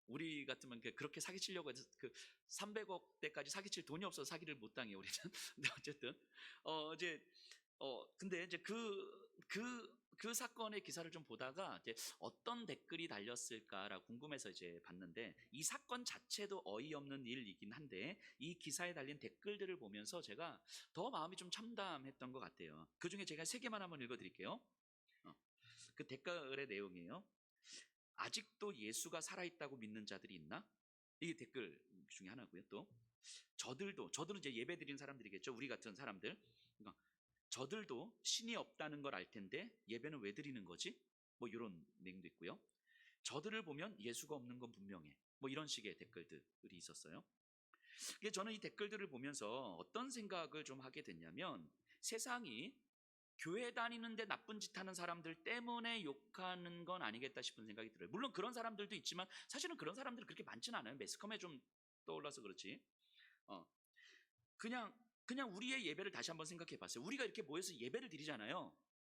우리 같으면 그렇게 사기치려고 해서 300억대까지 사기칠 돈이 없어서 사기를 못 당해 우리는. 근데 어쨌든 이제 근데 이제 그 사건의 기사를 좀 보다가 이제 어떤 댓글이 달렸을까라고 궁금해서 이제 봤는데, 이 사건 자체도 어이없는 일이긴 한데 이 기사에 달린 댓글들을 보면서 제가 더 마음이 좀 참담했던 것 같아요. 그 중에 제가 3개만 한번 읽어드릴게요. 어, 그 댓글의 내용이에요. 아직도 예수가 살아있다고 믿는 자들이 있나? 이게 댓글 중에 하나고요. 또 저들은 이제 예배 드리는 사람들이겠죠. 우리 같은 사람들. 그러니까 저들도 신이 없다는 걸 알 텐데 예배는 왜 드리는 거지? 뭐 이런 내용도 있고요. 저들을 보면 예수가 없는 건 분명해. 뭐 이런 식의 댓글들이 있었어요. 저는 이 댓글들을 보면서 어떤 생각을 좀 하게 됐냐면, 세상이 교회 다니는데 나쁜 짓 하는 사람들 때문에 욕하는 건 아니겠다 싶은 생각이 들어요. 물론 그런 사람들도 있지만 사실은 그런 사람들이 그렇게 많지는 않아요. 매스컴에 좀 떠올라서 그렇지. 어, 그냥 우리의 예배를 다시 한번 생각해 봤어요. 우리가 이렇게 모여서 예배를 드리잖아요.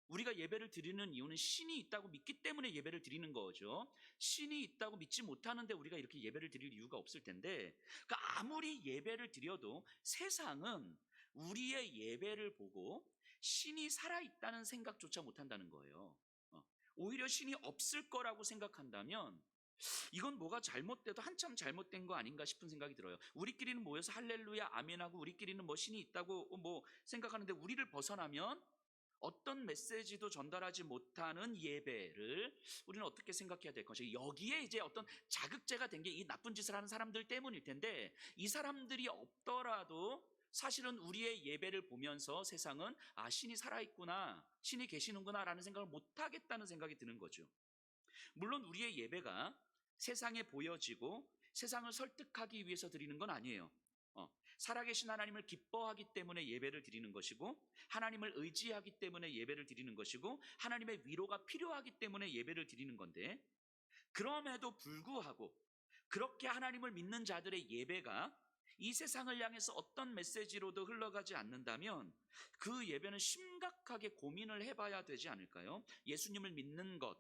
우리가 예배를 드리는 이유는 신이 있다고 믿기 때문에 예배를 드리는 거죠. 신이 있다고 믿지 못하는데 우리가 이렇게 예배를 드릴 이유가 없을 텐데, 그러니까 아무리 예배를 드려도 세상은 우리의 예배를 보고 신이 살아있다는 생각조차 못한다는 거예요. 오히려 신이 없을 거라고 생각한다면 이건 뭐가 잘못돼도 한참 잘못된 거 아닌가 싶은 생각이 들어요. 우리끼리는 모여서 할렐루야 아멘하고 우리끼리는 뭐 신이 있다고 뭐 생각하는데, 우리를 벗어나면 어떤 메시지도 전달하지 못하는 예배를 우리는 어떻게 생각해야 될 것이, 여기에 이제 어떤 자극제가 된 게 이 나쁜 짓을 하는 사람들 때문일 텐데, 이 사람들이 없더라도 사실은 우리의 예배를 보면서 세상은 신이 살아있구나, 신이 계시는구나 라는 생각을 못하겠다는 생각이 드는 거죠. 물론 우리의 예배가 세상에 보여지고 세상을 설득하기 위해서 드리는 건 아니에요. 살아계신 하나님을 기뻐하기 때문에 예배를 드리는 것이고, 하나님을 의지하기 때문에 예배를 드리는 것이고, 하나님의 위로가 필요하기 때문에 예배를 드리는 건데, 그럼에도 불구하고 그렇게 하나님을 믿는 자들의 예배가 이 세상을 향해서 어떤 메시지로도 흘러가지 않는다면 그 예배는 심각하게 고민을 해봐야 되지 않을까요? 예수님을 믿는 것,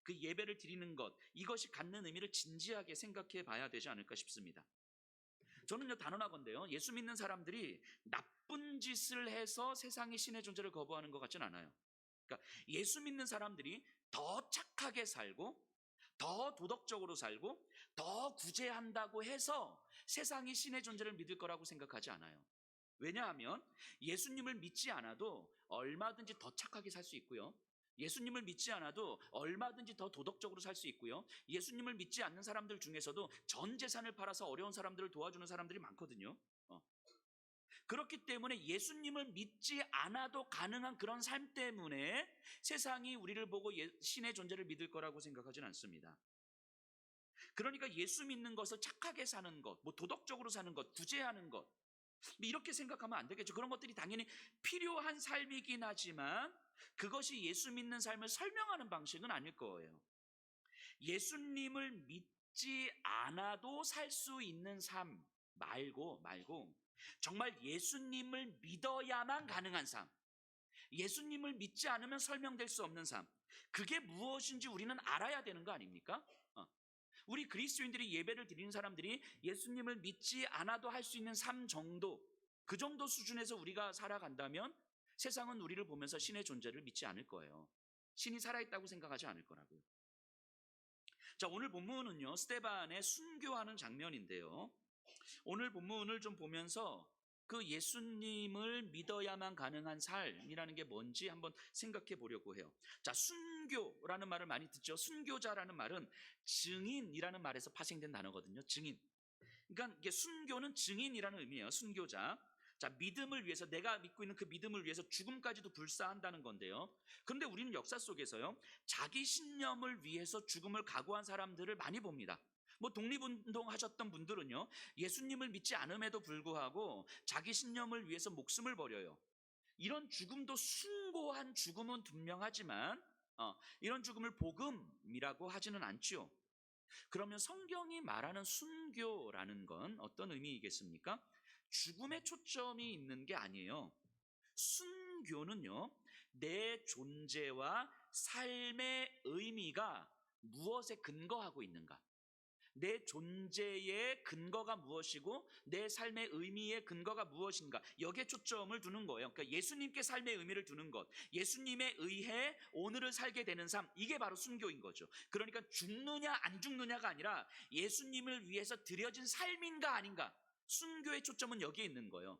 그 예배를 드리는 것, 이것이 갖는 의미를 진지하게 생각해 봐야 되지 않을까 싶습니다. 저는요, 단언하건대요, 예수 믿는 사람들이 나쁜 짓을 해서 세상의 신의 존재를 거부하는 것 같진 않아요. 그러니까 예수 믿는 사람들이 더 착하게 살고 더 도덕적으로 살고 더 구제한다고 해서 세상이 신의 존재를 믿을 거라고 생각하지 않아요. 왜냐하면 예수님을 믿지 않아도 얼마든지 더 착하게 살 수 있고요. 예수님을 믿지 않아도 얼마든지 더 도덕적으로 살 수 있고요. 예수님을 믿지 않는 사람들 중에서도 전 재산을 팔아서 어려운 사람들을 도와주는 사람들이 많거든요. 그렇기 때문에 예수님을 믿지 않아도 가능한 그런 삶 때문에 세상이 우리를 보고 신의 존재를 믿을 거라고 생각하지는 않습니다. 그러니까 예수 믿는 것을 착하게 사는 것, 뭐 도덕적으로 사는 것, 구제하는 것, 이렇게 생각하면 안 되겠죠. 그런 것들이 당연히 필요한 삶이긴 하지만 그것이 예수 믿는 삶을 설명하는 방식은 아닐 거예요. 예수님을 믿지 않아도 살 수 있는 삶 말고 정말 예수님을 믿어야만 가능한 삶, 예수님을 믿지 않으면 설명될 수 없는 삶, 그게 무엇인지 우리는 알아야 되는 거 아닙니까? 우리 그리스도인들이 예배를 드리는 사람들이 예수님을 믿지 않아도 할 수 있는 삶 정도, 그 정도 수준에서 우리가 살아간다면 세상은 우리를 보면서 신의 존재를 믿지 않을 거예요. 신이 살아있다고 생각하지 않을 거라고요. 자, 오늘 본문은요, 스데반의 순교하는 장면인데요, 오늘 본문을 좀 보면서 그 예수님을 믿어야만 가능한 삶이라는 게 뭔지 한번 생각해 보려고 해요. 자, 순교라는 말을 많이 듣죠. 순교자라는 말은 증인이라는 말에서 파생된 단어거든요. 증인. 그러니까 이게 순교는 증인이라는 의미예요. 순교자. 자, 믿음을 위해서, 내가 믿고 있는 그 믿음을 위해서 죽음까지도 불사한다는 건데요. 그런데 우리는 역사 속에서요, 자기 신념을 위해서 죽음을 각오한 사람들을 많이 봅니다. 뭐 독립운동 하셨던 분들은요, 예수님을 믿지 않음에도 불구하고 자기 신념을 위해서 목숨을 버려요. 이런 죽음도 숭고한 죽음은 분명하지만 이런 죽음을 복음이라고 하지는 않지요. 그러면 성경이 말하는 순교라는 건 어떤 의미이겠습니까? 죽음에 초점이 있는 게 아니에요. 순교는요, 내 존재와 삶의 의미가 무엇에 근거하고 있는가, 내 존재의 근거가 무엇이고 내 삶의 의미의 근거가 무엇인가, 여기에 초점을 두는 거예요. 그러니까 예수님께 삶의 의미를 두는 것, 예수님에 의해 오늘을 살게 되는 삶, 이게 바로 순교인 거죠. 그러니까 죽느냐 안 죽느냐가 아니라 예수님을 위해서 드려진 삶인가 아닌가, 순교의 초점은 여기에 있는 거예요.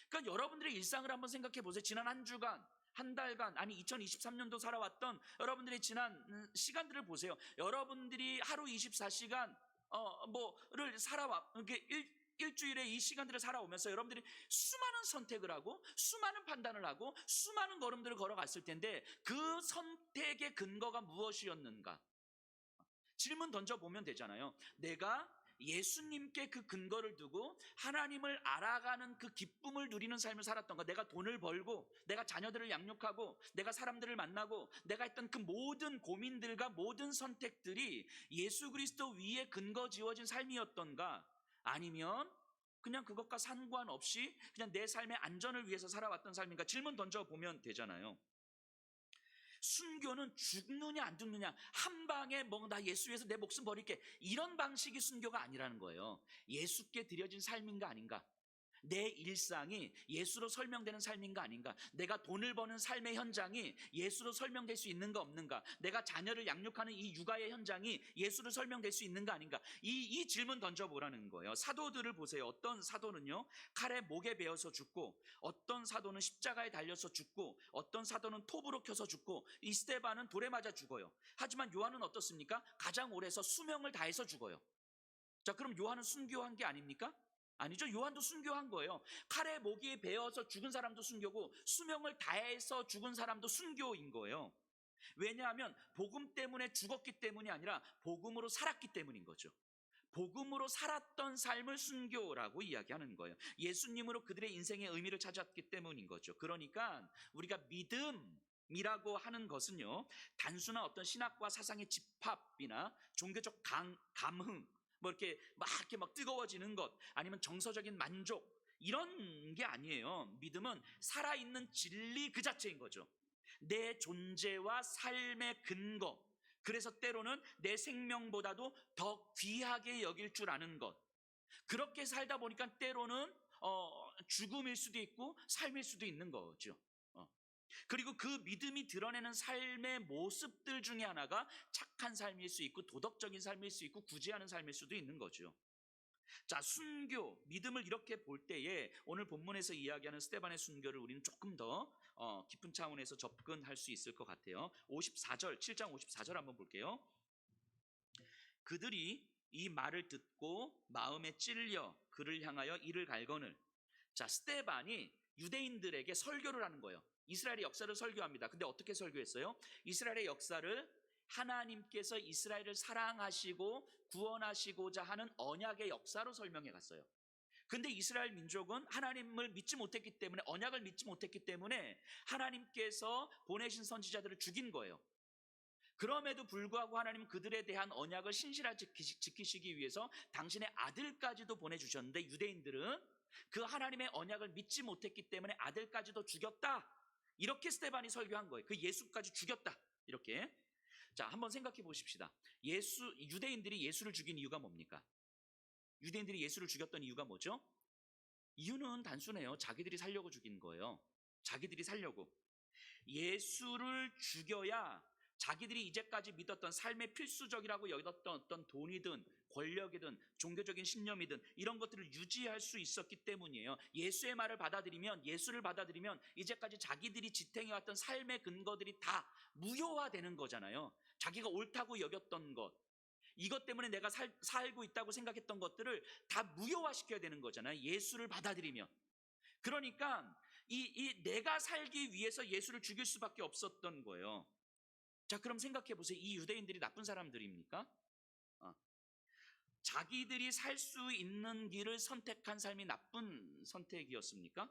그러니까 여러분들의 일상을 한번 생각해 보세요. 지난 한 주간, 한 달간, 아니 2023년도 살아왔던 여러분들의 지난 시간들을 보세요. 여러분들이 하루 24시간 뭐를 살아와, 이렇게 일주일에 이 시간들을 살아오면서 여러분들이 수많은 선택을 하고 수많은 판단을 하고 수많은 걸음들을 걸어갔을 텐데, 그 선택의 근거가 무엇이었는가? 질문 던져보면 되잖아요. 내가 예수님께 그 근거를 두고 하나님을 알아가는 그 기쁨을 누리는 삶을 살았던 것, 내가 돈을 벌고 내가 자녀들을 양육하고 내가 사람들을 만나고 내가 했던 그 모든 고민들과 모든 선택들이 예수 그리스도 위에 근거 지어진 삶이었던가, 아니면 그냥 그것과 상관없이 그냥 내 삶의 안전을 위해서 살아왔던 삶인가? 질문 던져보면 되잖아요. 순교는 죽느냐 안 죽느냐, 한 방에 뭐 나 예수 위해서 내 목숨 버릴게, 이런 방식이 순교가 아니라는 거예요. 예수께 드려진 삶인가 아닌가, 내 일상이 예수로 설명되는 삶인가 아닌가, 내가 돈을 버는 삶의 현장이 예수로 설명될 수 있는가 없는가, 내가 자녀를 양육하는 이 육아의 현장이 예수로 설명될 수 있는가 아닌가, 이 질문 던져보라는 거예요. 사도들을 보세요. 어떤 사도는요 칼에 목에 베어서 죽고, 어떤 사도는 십자가에 달려서 죽고, 어떤 사도는 톱으로 켜서 죽고, 이 스데반은 돌에 맞아 죽어요. 하지만 요한은 어떻습니까? 가장 오래서 수명을 다해서 죽어요. 자, 그럼 요한은 순교한 게 아닙니까? 아니죠. 요한도 순교한 거예요. 칼에 목이 베어서 죽은 사람도 순교고, 수명을 다해서 죽은 사람도 순교인 거예요. 왜냐하면 복음 때문에 죽었기 때문이 아니라 복음으로 살았기 때문인 거죠. 복음으로 살았던 삶을 순교라고 이야기하는 거예요. 예수님으로 그들의 인생의 의미를 찾았기 때문인 거죠. 그러니까 우리가 믿음이라고 하는 것은요, 단순한 어떤 신학과 사상의 집합이나 종교적 감흥, 뭐 이렇게 막 뜨거워지는 것, 아니면 정서적인 만족, 이런 게 아니에요. 믿음은 살아있는 진리 그 자체인 거죠. 내 존재와 삶의 근거, 그래서 때로는 내 생명보다도 더 귀하게 여길 줄 아는 것, 그렇게 살다 보니까 때로는 죽음일 수도 있고 삶일 수도 있는 거죠. 그리고 그 믿음이 드러내는 삶의 모습들 중에 하나가 착한 삶일 수 있고 도덕적인 삶일 수 있고 구제하는 삶일 수도 있는 거죠. 자, 순교, 믿음을 이렇게 볼 때에 오늘 본문에서 이야기하는 스데반의 순교를 우리는 조금 더 깊은 차원에서 접근할 수 있을 것 같아요. 54절, 7장 54절 한번 볼게요. 그들이 이 말을 듣고 마음에 찔려 그를 향하여 이를 갈거늘. 자, 스데반이 유대인들에게 설교를 하는 거예요. 이스라엘의 역사를 설교합니다. 근데 어떻게 설교했어요? 이스라엘의 역사를 하나님께서 이스라엘을 사랑하시고 구원하시고자 하는 언약의 역사로 설명해 갔어요. 근데 이스라엘 민족은 하나님을 믿지 못했기 때문에, 언약을 믿지 못했기 때문에 하나님께서 보내신 선지자들을 죽인 거예요. 그럼에도 불구하고 하나님은 그들에 대한 언약을 신실하게 지키시기 위해서 당신의 아들까지도 보내주셨는데, 유대인들은 그 하나님의 언약을 믿지 못했기 때문에 아들까지도 죽였다, 이렇게 스데반이 설교한 거예요. 그 예수까지 죽였다, 이렇게. 자, 한번 생각해 보십시다. 유대인들이 예수를 죽인 이유가 뭡니까? 유대인들이 예수를 죽였던 이유가 뭐죠? 이유는 단순해요. 자기들이 살려고 죽인 거예요. 자기들이 살려고. 예수를 죽여야 자기들이 이제까지 믿었던 삶의 필수적이라고 여겼던 어떤 돈이든 권력이든 종교적인 신념이든 이런 것들을 유지할 수 있었기 때문이에요. 예수의 말을 받아들이면, 예수를 받아들이면 이제까지 자기들이 지탱해왔던 삶의 근거들이 다 무효화되는 거잖아요. 자기가 옳다고 여겼던 것, 이것 때문에 내가 살고 있다고 생각했던 것들을 다 무효화시켜야 되는 거잖아요. 예수를 받아들이면. 그러니까 내가 살기 위해서 예수를 죽일 수밖에 없었던 거예요. 자, 그럼 생각해 보세요. 이 유대인들이 나쁜 사람들입니까? 자기들이 살 수 있는 길을 선택한 삶이 나쁜 선택이었습니까?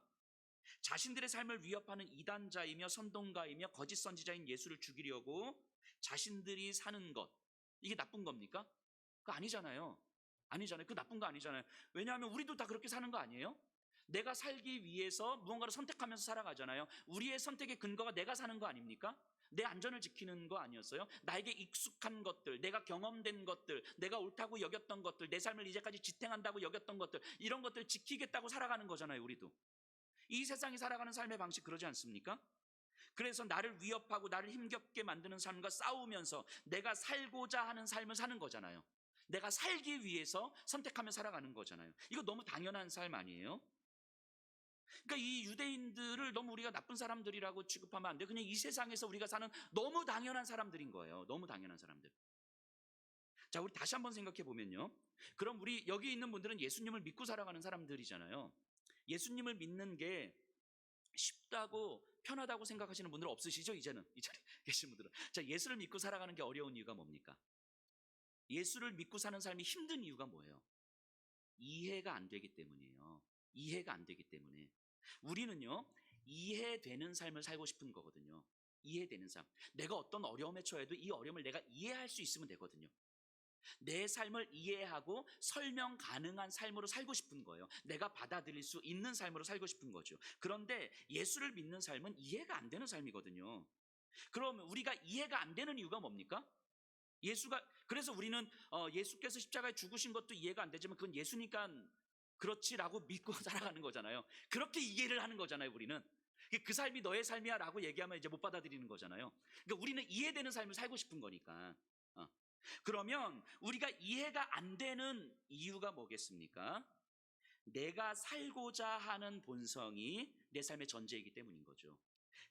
자신들의 삶을 위협하는 이단자이며 선동가이며 거짓 선지자인 예수를 죽이려고 자신들이 사는 것, 이게 나쁜 겁니까? 그거 아니잖아요. 아니잖아요. 그 나쁜 거 아니잖아요. 왜냐하면 우리도 다 그렇게 사는 거 아니에요? 내가 살기 위해서 무언가를 선택하면서 살아가잖아요. 우리의 선택의 근거가 내가 사는 거 아닙니까? 내 안전을 지키는 거 아니었어요? 나에게 익숙한 것들, 내가 경험된 것들, 내가 옳다고 여겼던 것들, 내 삶을 이제까지 지탱한다고 여겼던 것들, 이런 것들 지키겠다고 살아가는 거잖아요, 우리도. 이 세상이 살아가는 삶의 방식 그러지 않습니까? 그래서 나를 위협하고 나를 힘겹게 만드는 삶과 싸우면서 내가 살고자 하는 삶을 사는 거잖아요. 내가 살기 위해서 선택하며 살아가는 거잖아요. 이거 너무 당연한 삶 아니에요? 그러니까 이 유대인들을 너무 우리가 나쁜 사람들이라고 취급하면 안 돼. 그냥 이 세상에서 우리가 사는 너무 당연한 사람들인 거예요. 너무 당연한 사람들. 자, 우리 다시 한번 생각해 보면요. 그럼 우리 여기 있는 분들은 예수님을 믿고 살아가는 사람들이잖아요. 예수님을 믿는 게 쉽다고 편하다고 생각하시는 분들은 없으시죠? 이제는 이 자리에 계신 분들은. 자, 예수를 믿고 살아가는 게 어려운 이유가 뭡니까? 예수를 믿고 사는 삶이 힘든 이유가 뭐예요? 이해가 안 되기 때문이에요. 이해가 안 되기 때문에. 우리는요, 이해되는 삶을 살고 싶은 거거든요. 이해되는 삶. 내가 어떤 어려움에 처해도 이 어려움을 내가 이해할 수 있으면 되거든요. 내 삶을 이해하고 설명 가능한 삶으로 살고 싶은 거예요. 내가 받아들일 수 있는 삶으로 살고 싶은 거죠. 그런데 예수를 믿는 삶은 이해가 안 되는 삶이거든요. 그러면 우리가 이해가 안 되는 이유가 뭡니까? 그래서 우리는 예수께서 십자가에 죽으신 것도 이해가 안 되지만 그건 예수니까 그렇지라고 믿고 살아가는 거잖아요. 그렇게 이해를 하는 거잖아요, 우리는. 그 삶이 너의 삶이야 라고 얘기하면 이제 못 받아들이는 거잖아요. 그러니까 우리는 이해되는 삶을 살고 싶은 거니까. 그러면 우리가 이해가 안 되는 이유가 뭐겠습니까? 내가 살고자 하는 본성이 내 삶의 전제이기 때문인 거죠.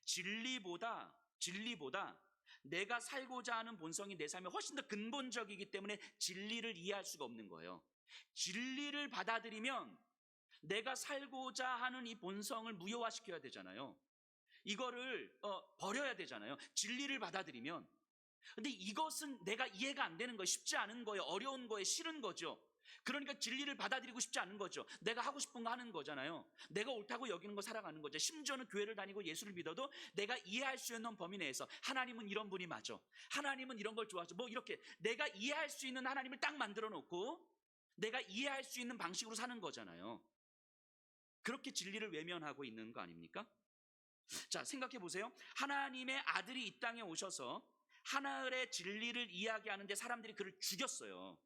진리보다 내가 살고자 하는 본성이 내 삶에 훨씬 더 근본적이기 때문에 진리를 이해할 수가 없는 거예요. 진리를 받아들이면 내가 살고자 하는 이 본성을 무효화시켜야 되잖아요. 이거를 버려야 되잖아요. 진리를 받아들이면. 근데 이것은 내가 이해가 안 되는 거예요. 쉽지 않은 거예요. 어려운 거예요. 싫은 거죠. 그러니까 진리를 받아들이고 싶지 않은 거죠. 내가 하고 싶은 거 하는 거잖아요. 내가 옳다고 여기는 거 살아가는 거죠. 심지어는 교회를 다니고 예수를 믿어도 내가 이해할 수 있는 범위 내에서 하나님은 이런 분이 맞아, 하나님은 이런 걸 좋아하죠, 뭐 이렇게 내가 이해할 수 있는 하나님을 딱 만들어 놓고 내가 이해할 수 있는 방식으로 사는 거잖아요. 그렇게 진리를 외면하고 있는 거 아닙니까? 자, 생각해 보세요. 하나님의 아들이 이 땅에 오셔서 하늘의 진리를 이야기하는데 사람들이 그를 죽였어요.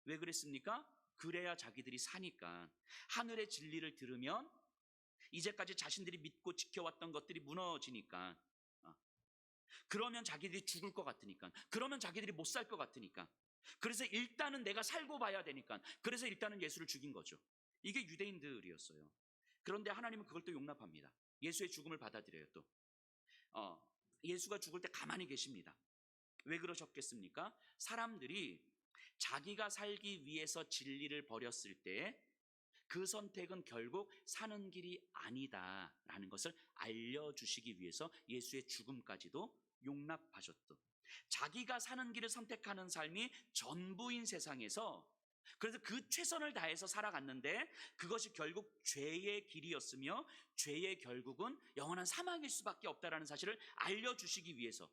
왜 그랬습니까? 그래야 자기들이 사니까. 하늘의 진리를 들으면 이제까지 자신들이 믿고 지켜왔던 것들이 무너지니까. 그러면 자기들이 죽을 것 같으니까. 그러면 자기들이 못 살 것 같으니까. 그래서 일단은 내가 살고 봐야 되니까. 그래서 일단은 예수를 죽인 거죠. 이게 유대인들이었어요. 그런데 하나님은 그걸 또 용납합니다. 예수의 죽음을 받아들여요. 또 예수가 죽을 때 가만히 계십니다. 왜 그러셨겠습니까? 사람들이 자기가 살기 위해서 진리를 버렸을 때 그 선택은 결국 사는 길이 아니다라는 것을 알려주시기 위해서 예수의 죽음까지도 용납하셨던, 자기가 사는 길을 선택하는 삶이 전부인 세상에서 그래서 그 최선을 다해서 살아갔는데 그것이 결국 죄의 길이었으며 죄의 결국은 영원한 사망일 수밖에 없다라는 사실을 알려주시기 위해서,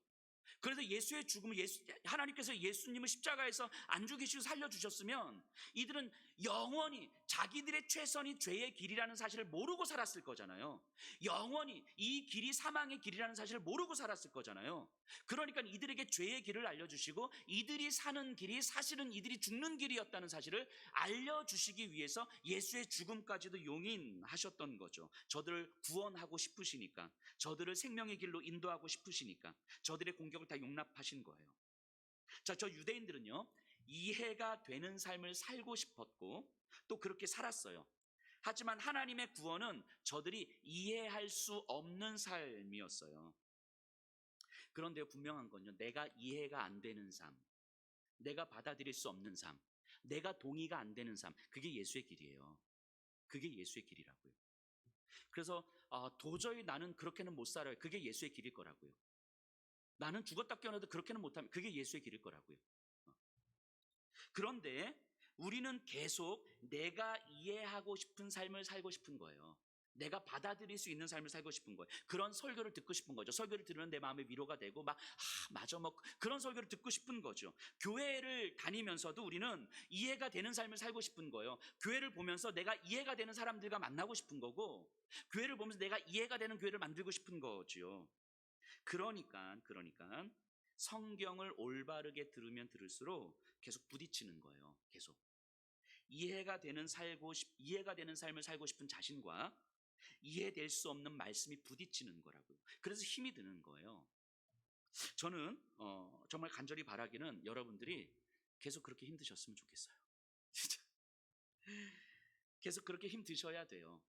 그래서 예수의 죽음을 하나님께서 예수님을 십자가에서 안 죽이시고 살려주셨으면 이들은 영원히 자기들의 최선이 죄의 길이라는 사실을 모르고 살았을 거잖아요. 영원히 이 길이 사망의 길이라는 사실을 모르고 살았을 거잖아요. 그러니까 이들에게 죄의 길을 알려주시고 이들이 사는 길이 사실은 이들이 죽는 길이었다는 사실을 알려주시기 위해서 예수의 죽음까지도 용인하셨던 거죠. 저들을 구원하고 싶으시니까, 저들을 생명의 길로 인도하고 싶으시니까 저들의 공격을 다 용납하신 거예요. 자, 저 유대인들은요, 이해가 되는 삶을 살고 싶었고 또 그렇게 살았어요. 하지만 하나님의 구원은 저들이 이해할 수 없는 삶이었어요. 그런데 분명한 건요, 내가 이해가 안 되는 삶, 내가 받아들일 수 없는 삶, 내가 동의가 안 되는 삶, 그게 예수의 길이에요. 그게 예수의 길이라고요. 그래서 도저히 나는 그렇게는 못 살아요. 그게 예수의 길일 거라고요. 나는 죽었다 깨어나도 그렇게는 못하면 그게 예수의 길일 거라고요. 그런데 우리는 계속 내가 이해하고 싶은 삶을 살고 싶은 거예요. 내가 받아들일 수 있는 삶을 살고 싶은 거예요. 그런 설교를 듣고 싶은 거죠. 설교를 들으면 내 마음에 위로가 되고 맞아, 뭐 그런 설교를 듣고 싶은 거죠. 교회를 다니면서도 우리는 이해가 되는 삶을 살고 싶은 거예요. 교회를 보면서 내가 이해가 되는 사람들과 만나고 싶은 거고, 교회를 보면서 내가 이해가 되는 교회를 만들고 싶은 거죠. 그러니까 성경을 올바르게 들으면 들을수록 계속 부딪히는 거예요. 계속 이해가 되는 삶을 살고 싶은 자신과 이해될 수 없는 말씀이 부딪히는 거라고요. 그래서 힘이 드는 거예요. 저는 정말 간절히 바라기는 여러분들이 계속 그렇게 힘드셨으면 좋겠어요. 진짜 계속 그렇게 힘드셔야 돼요.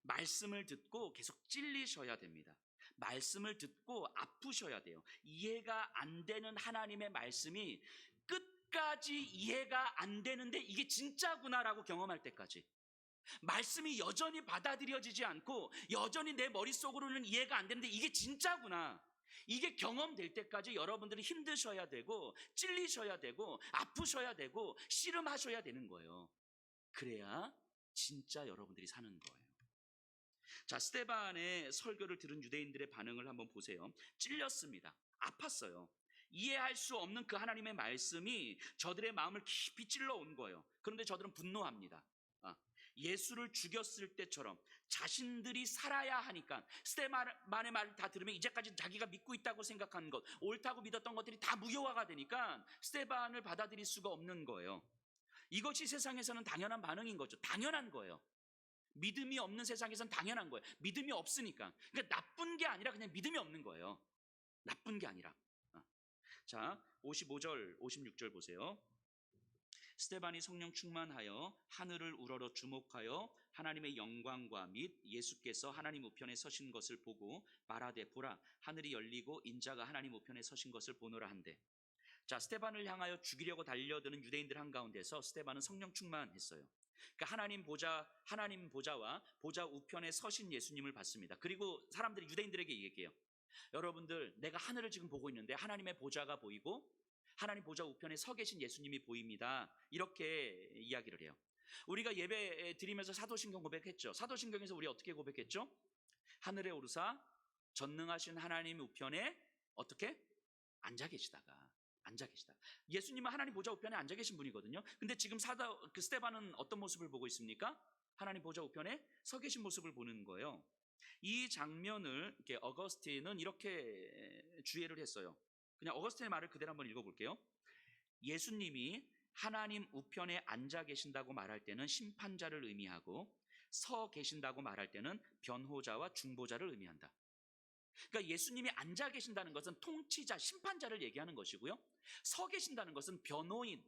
말씀을 듣고 계속 찔리셔야 됩니다. 말씀을 듣고 아프셔야 돼요. 이해가 안 되는 하나님의 말씀이 끝까지 이해가 안 되는데 이게 진짜구나라고 경험할 때까지, 말씀이 여전히 받아들여지지 않고 여전히 내 머릿속으로는 이해가 안 되는데 이게 진짜구나, 이게 경험될 때까지 여러분들이 힘드셔야 되고 찔리셔야 되고 아프셔야 되고 씨름하셔야 되는 거예요. 그래야 진짜 여러분들이 사는 거예요. 자, 스데반의 설교를 들은 유대인들의 반응을 한번 보세요. 찔렸습니다. 아팠어요. 이해할 수 없는 그 하나님의 말씀이 저들의 마음을 깊이 찔러온 거예요. 그런데 저들은 분노합니다. 예수를 죽였을 때처럼 자신들이 살아야 하니까, 스데반의 말을 다 들으면 이제까지 자기가 믿고 있다고 생각한 것, 옳다고 믿었던 것들이 다 무효화가 되니까 스데반을 받아들일 수가 없는 거예요. 이것이 세상에서는 당연한 반응인 거죠. 당연한 거예요. 믿음이 없는 세상에서는 당연한 거예요. 믿음이 없으니까. 그러니까 나쁜 게 아니라 그냥 믿음이 없는 거예요. 나쁜 게 아니라. 자, 55절 56절 보세요. 스데반이 성령 충만하여 하늘을 우러러 주목하여 하나님의 영광과 및 예수께서 하나님 우편에 서신 것을 보고 말하되, 보라, 하늘이 열리고 인자가 하나님 우편에 서신 것을 보노라 한대. 자, 스데반을 향하여 죽이려고 달려드는 유대인들 한가운데서 스데반은 성령 충만했어요. 그러니까 하나님 보좌와 보좌 우편에 서신 예수님을 봤습니다. 그리고 사람들이 유대인들에게 얘기해요. 여러분들, 내가 하늘을 지금 보고 있는데 하나님의 보좌가 보이고 하나님 보좌 우편에 서 계신 예수님이 보입니다. 이렇게 이야기를 해요. 우리가 예배 드리면서 사도신경 고백했죠. 사도신경에서 우리 어떻게 고백했죠? 하늘에 오르사 전능하신 하나님 우편에 어떻게? 앉아 계시다가. 예수님은 하나님 보좌 우편에 앉아 계신 분이거든요. 근데 지금 스데반은 어떤 모습을 보고 있습니까? 하나님 보좌 우편에 서 계신 모습을 보는 거예요. 이 장면을 어거스틴은 이렇게 주의를 했어요. 그냥 어거스틴의 말을 그대로 한번 읽어볼게요. 예수님이 하나님 우편에 앉아 계신다고 말할 때는 심판자를 의미하고, 서 계신다고 말할 때는 변호자와 중보자를 의미한다. 그러니까 예수님이 앉아 계신다는 것은 통치자, 심판자를 얘기하는 것이고요. 서 계신다는 것은 변호인.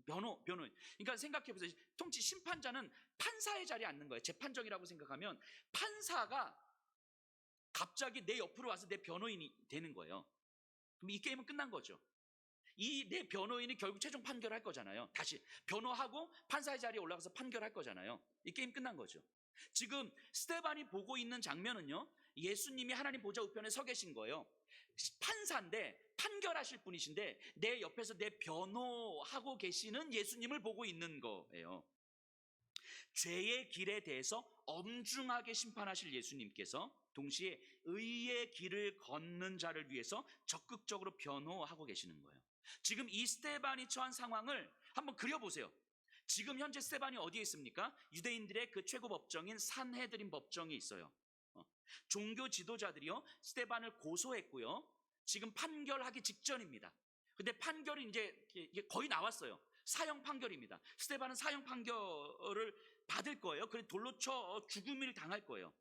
그러니까 생각해보세요. 통치 심판자는 판사의 자리에 앉는 거예요. 재판정이라고 생각하면 판사가 갑자기 내 옆으로 와서 내 변호인이 되는 거예요. 그럼 이 게임은 끝난 거죠. 이 내 변호인이 결국 최종 판결할 거잖아요. 다시 변호하고 판사의 자리에 올라가서 판결할 거잖아요. 이 게임 끝난 거죠. 지금 스데반이 보고 있는 장면은요, 예수님이 하나님 보좌 우편에 서 계신 거예요. 판사인데, 판결하실 분이신데 내 옆에서 내 변호하고 계시는 예수님을 보고 있는 거예요. 죄의 길에 대해서 엄중하게 심판하실 예수님께서 동시에 의의 길을 걷는 자를 위해서 적극적으로 변호하고 계시는 거예요. 지금 이 스데반이 처한 상황을 한번 그려보세요. 지금 현재 스데반이 어디에 있습니까? 유대인들의 그 최고 법정인 산헤드린 법정에 있어요. 종교 지도자들이요, 스데반을 고소했고요. 지금 판결하기 직전입니다. 근데 판결이 이제 거의 나왔어요. 사형 판결입니다. 스데반은 사형 판결을 받을 거예요. 그래서 돌로 쳐 죽음을 당할 거예요.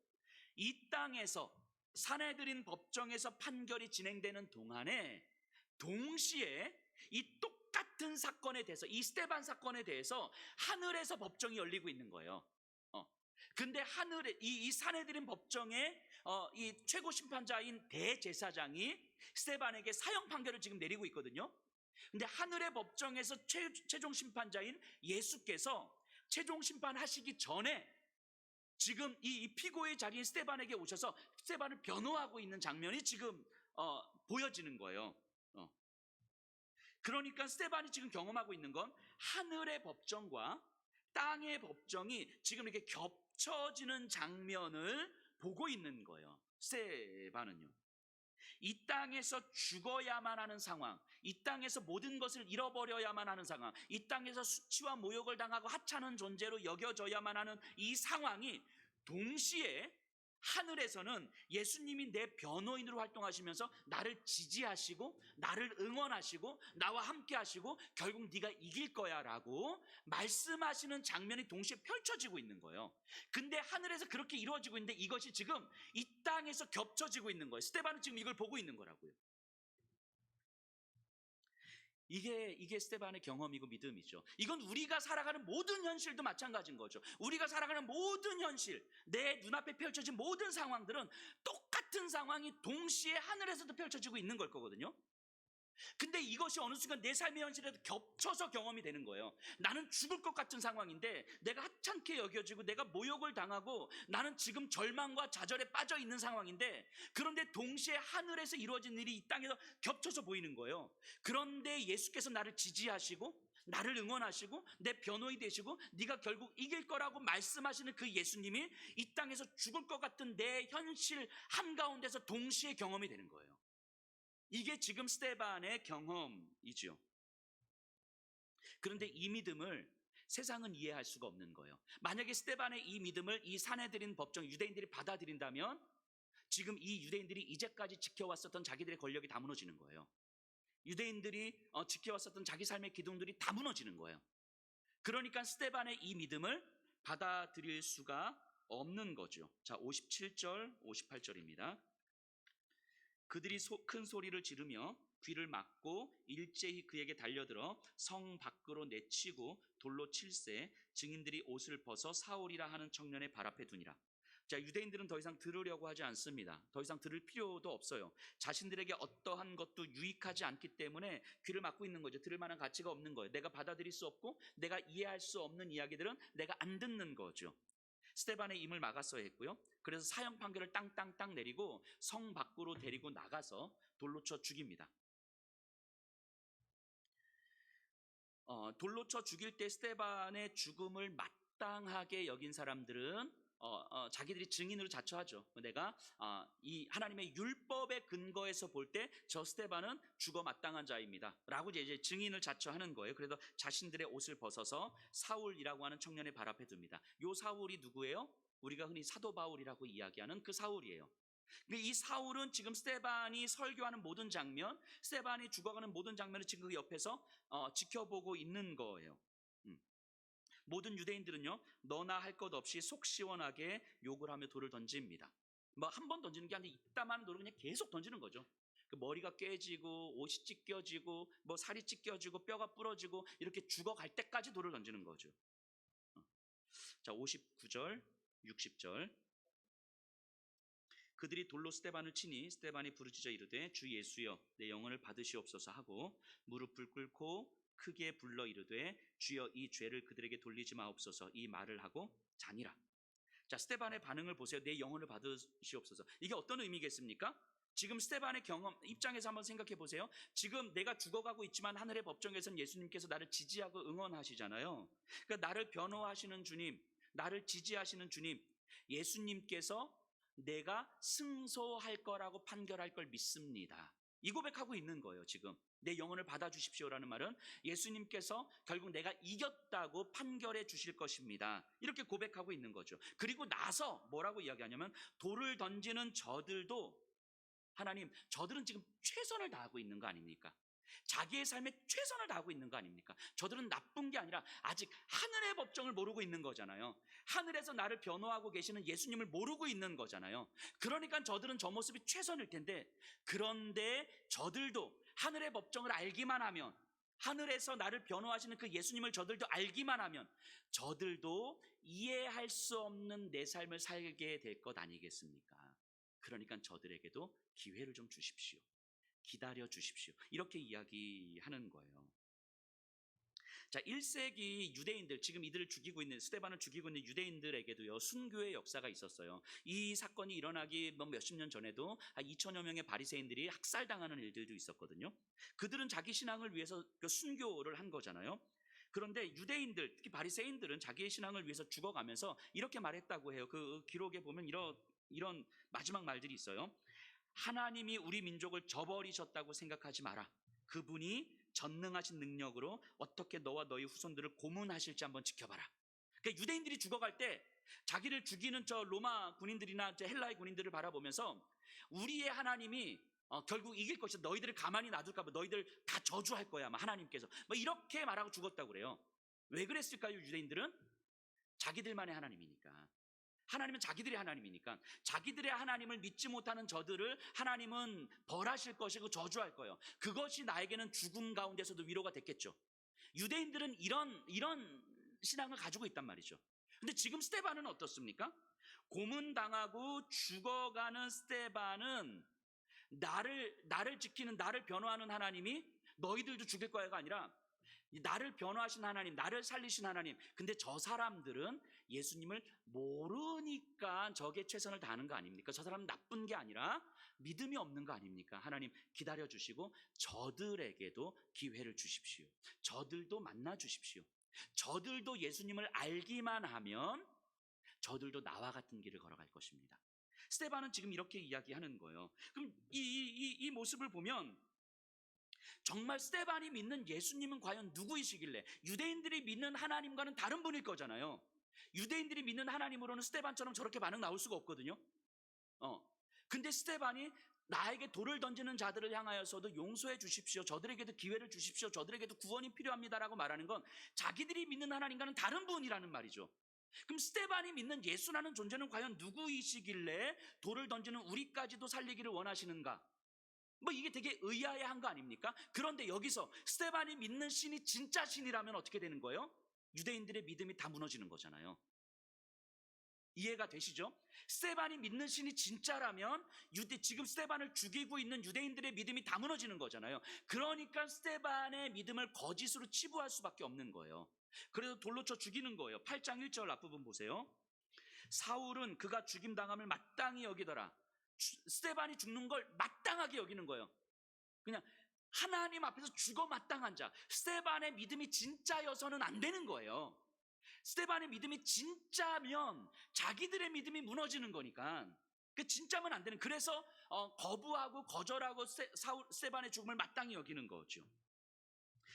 이 땅에서 산헤드린 법정에서 판결이 진행되는 동안에 동시에 이 똑같은 사건에 대해서, 이 스데반 사건에 대해서 하늘에서 법정이 열리고 있는 거예요. 근데 하늘에 이 산헤드린 법정에 이 최고 심판자인 대제사장이 스데반에게 사형 판결을 지금 내리고 있거든요. 근데 하늘의 법정에서 최종 심판자인 예수께서 최종 심판하시기 전에 지금 이 피고의 자리인 스데반에게 오셔서 스데반을 변호하고 있는 장면이 지금 보여지는 거예요. 그러니까 스데반이 지금 경험하고 있는 건 하늘의 법정과 땅의 법정이 지금 이렇게 겹쳐지는 장면을 보고 있는 거예요. 스데반은요, 이 땅에서 죽어야만 하는 상황, 이 땅에서 모든 것을 잃어버려야만 하는 상황, 이 땅에서 수치와 모욕을 당하고 하찮은 존재로 여겨져야만 하는 이 상황이 동시에 하늘에서는 예수님이 내 변호인으로 활동하시면서 나를 지지하시고 나를 응원하시고 나와 함께 하시고 결국 네가 이길 거야 라고 말씀하시는 장면이 동시에 펼쳐지고 있는 거예요. 근데 하늘에서 그렇게 이루어지고 있는데 이것이 지금 이 땅에서 겹쳐지고 있는 거예요. 스데반은 지금 이걸 보고 있는 거라고요. 이게 스데반의 경험이고 믿음이죠. 이건 우리가 살아가는 모든 현실도 마찬가지인 거죠. 우리가 살아가는 모든 현실, 내 눈앞에 펼쳐진 모든 상황들은 똑같은 상황이 동시에 하늘에서도 펼쳐지고 있는 걸 거거든요. 근데 이것이 어느 순간 내 삶의 현실에도 겹쳐서 경험이 되는 거예요. 나는 죽을 것 같은 상황인데 내가 하찮게 여겨지고 내가 모욕을 당하고 나는 지금 절망과 좌절에 빠져 있는 상황인데, 그런데 동시에 하늘에서 이루어진 일이 이 땅에서 겹쳐서 보이는 거예요. 그런데 예수께서 나를 지지하시고 나를 응원하시고 내 변호인이 되시고 네가 결국 이길 거라고 말씀하시는 그 예수님이 이 땅에서 죽을 것 같은 내 현실 한가운데서 동시에 경험이 되는 거예요. 이게 지금 스데반의 경험이죠. 그런데 이 믿음을 세상은 이해할 수가 없는 거예요. 만약에 스데반의 이 믿음을 이 사내들인 법정 유대인들이 받아들인다면 지금 이 유대인들이 이제까지 지켜왔었던 자기들의 권력이 다 무너지는 거예요. 유대인들이 지켜왔었던 자기 삶의 기둥들이 다 무너지는 거예요. 그러니까 스데반의 이 믿음을 받아들일 수가 없는 거죠. 자, 57절, 58절입니다. 그들이 큰 소리를 지르며 귀를 막고 일제히 그에게 달려들어 성 밖으로 내치고 돌로 칠세 증인들이 옷을 벗어 사울이라 하는 청년의 발 앞에 두니라. 자, 유대인들은 더 이상 들으려고 하지 않습니다. 더 이상 들을 필요도 없어요. 자신들에게 어떠한 것도 유익하지 않기 때문에 귀를 막고 있는 거죠. 들을 만한 가치가 없는 거예요. 내가 받아들일 수 없고 내가 이해할 수 없는 이야기들은 내가 안 듣는 거죠. 스데반의 임을 막았어야 했고요. 그래서 사형 판결을 땅땅땅 내리고 성 밖으로 데리고 나가서 돌로 쳐 죽입니다. 돌로 쳐 죽일 때 스데반의 죽음을 마땅하게 여긴 사람들은 자기들이 증인으로 자처하죠. 내가 이 하나님의 율법의 근거에서 볼 때 저 스데반은 죽어 마땅한 자입니다 라고 이제 증인을 자처하는 거예요. 그래서 자신들의 옷을 벗어서 사울이라고 하는 청년의 발 앞에 둡니다. 요 사울이 누구예요? 우리가 흔히 사도 바울이라고 이야기하는 그 사울이에요. 이 사울은 지금 스데반이 설교하는 모든 장면, 스데반이 죽어가는 모든 장면을 지금 그 옆에서 지켜보고 있는 거예요. 모든 유대인들은요, 너나 할 것 없이 속 시원하게 욕을 하며 돌을 던집니다. 뭐 한 번 던지는 게 아니라 이따만한 돌을 그냥 계속 던지는 거죠. 그 머리가 깨지고 옷이 찢겨지고 뭐 살이 찢겨지고 뼈가 부러지고 이렇게 죽어갈 때까지 돌을 던지는 거죠. 자, 59절, 60절. 그들이 돌로 스데반을 치니 스데반이 부르짖어 이르되 주 예수여 내 영혼을 받으시옵소서 하고 무릎을 꿇고 크게 불러 이르되 주여 이 죄를 그들에게 돌리지 마옵소서 이 말을 하고 자니라. 자, 스데반의 반응을 보세요. 내 영혼을 받으시옵소서. 이게 어떤 의미겠습니까? 지금 스데반의 경험 입장에서 한번 생각해 보세요. 지금 내가 죽어가고 있지만 하늘의 법정에서는 예수님께서 나를 지지하고 응원하시잖아요. 그러니까 나를 변호하시는 주님, 나를 지지하시는 주님, 예수님께서 내가 승소할 거라고 판결할 걸 믿습니다. 이 고백하고 있는 거예요. 지금 내 영혼을 받아주십시오라는 말은 예수님께서 결국 내가 이겼다고 판결해 주실 것입니다. 이렇게 고백하고 있는 거죠. 그리고 나서 뭐라고 이야기하냐면 돌을 던지는 저들도 하나님, 저들은 지금 최선을 다하고 있는 거 아닙니까? 자기의 삶에 최선을 다하고 있는 거 아닙니까? 저들은 나쁜 게 아니라 아직 하늘의 법정을 모르고 있는 거잖아요. 하늘에서 나를 변호하고 계시는 예수님을 모르고 있는 거잖아요. 그러니까 저들은 저 모습이 최선일 텐데, 그런데 저들도 하늘의 법정을 알기만 하면, 하늘에서 나를 변호하시는 그 예수님을 저들도 알기만 하면 저들도 이해할 수 없는 내 삶을 살게 될 것 아니겠습니까? 그러니까 저들에게도 기회를 좀 주십시오. 기다려 주십시오. 이렇게 이야기하는 거예요. 자, 1세기 유대인들, 지금 이들을 죽이고 있는, 스데반을 죽이고 있는 유대인들에게도요, 순교의 역사가 있었어요. 이 사건이 일어나기 몇십 년 전에도 한 2천여 명의 바리새인들이 학살당하는 일들도 있었거든요. 그들은 자기 신앙을 위해서 그 순교를 한 거잖아요. 그런데 유대인들, 특히 바리새인들은 자기의 신앙을 위해서 죽어가면서 이렇게 말했다고 해요. 그 기록에 보면 이런 마지막 말들이 있어요. 하나님이 우리 민족을 저버리셨다고 생각하지 마라. 그분이 전능하신 능력으로 어떻게 너와 너희 후손들을 고문하실지 한번 지켜봐라. 그러니까 유대인들이 죽어갈 때 자기를 죽이는 저 로마 군인들이나 저 헬라의 군인들을 바라보면서 우리의 하나님이 결국 이길 것이다. 너희들을 가만히 놔둘까 봐 너희들 다 저주할 거야. 아마 하나님께서 뭐 이렇게 말하고 죽었다고 그래요. 왜 그랬을까요? 유대인들은 자기들만의 하나님이니까. 하나님은 자기들의 하나님이니까 자기들의 하나님을 믿지 못하는 저들을 하나님은 벌하실 것이고 저주할 거예요. 그것이 나에게는 죽음 가운데서도 위로가 됐겠죠. 유대인들은 이런 신앙을 가지고 있단 말이죠. 근데 지금 스데반은 어떻습니까? 고문당하고 죽어가는 스데반은 나를 지키는, 나를 변호하는 하나님이 너희들도 죽일 거야가 아니라 나를 변호하신 하나님, 나를 살리신 하나님. 근데 저 사람들은 예수님을 모르니까 저게 최선을 다하는 거 아닙니까? 저 사람은 나쁜 게 아니라 믿음이 없는 거 아닙니까? 하나님 기다려주시고 저들에게도 기회를 주십시오. 저들도 만나 주십시오. 저들도 예수님을 알기만 하면 저들도 나와 같은 길을 걸어갈 것입니다. 스데반은 지금 이렇게 이야기하는 거예요. 그럼 이 모습을 보면 정말 스데반이 믿는 예수님은 과연 누구이시길래? 유대인들이 믿는 하나님과는 다른 분일 거잖아요. 유대인들이 믿는 하나님으로는 스데반처럼 저렇게 반응 나올 수가 없거든요. 근데 스데반이 나에게 돌을 던지는 자들을 향하여서도 용서해 주십시오. 저들에게도 기회를 주십시오. 저들에게도 구원이 필요합니다라고 말하는 건 자기들이 믿는 하나님과는 다른 분이라는 말이죠. 그럼 스데반이 믿는 예수라는 존재는 과연 누구이시길래 돌을 던지는 우리까지도 살리기를 원하시는가? 뭐 이게 되게 의아해한 거 아닙니까? 그런데 여기서 스데반이 믿는 신이 진짜 신이라면 어떻게 되는 거예요? 유대인들의 믿음이 다 무너지는 거잖아요. 이해가 되시죠? 스데반이 믿는 신이 진짜라면 지금 스데반을 죽이고 있는 유대인들의 믿음이 다 무너지는 거잖아요. 그러니까 스데반의 믿음을 거짓으로 치부할 수밖에 없는 거예요. 그래서 돌로 쳐 죽이는 거예요. 8장 1절 앞부분 보세요. 사울은 그가 죽임당함을 마땅히 여기더라. 스데반이 죽는 걸 마땅하게 여기는 거예요. 그냥 하나님 앞에서 죽어 마땅한 자. 스데반의 믿음이 진짜여서는 안 되는 거예요. 스데반의 믿음이 진짜면 자기들의 믿음이 무너지는 거니까 그 진짜면 안 되는. 그래서 거부하고 거절하고 스데반의 죽음을 마땅히 여기는 거죠.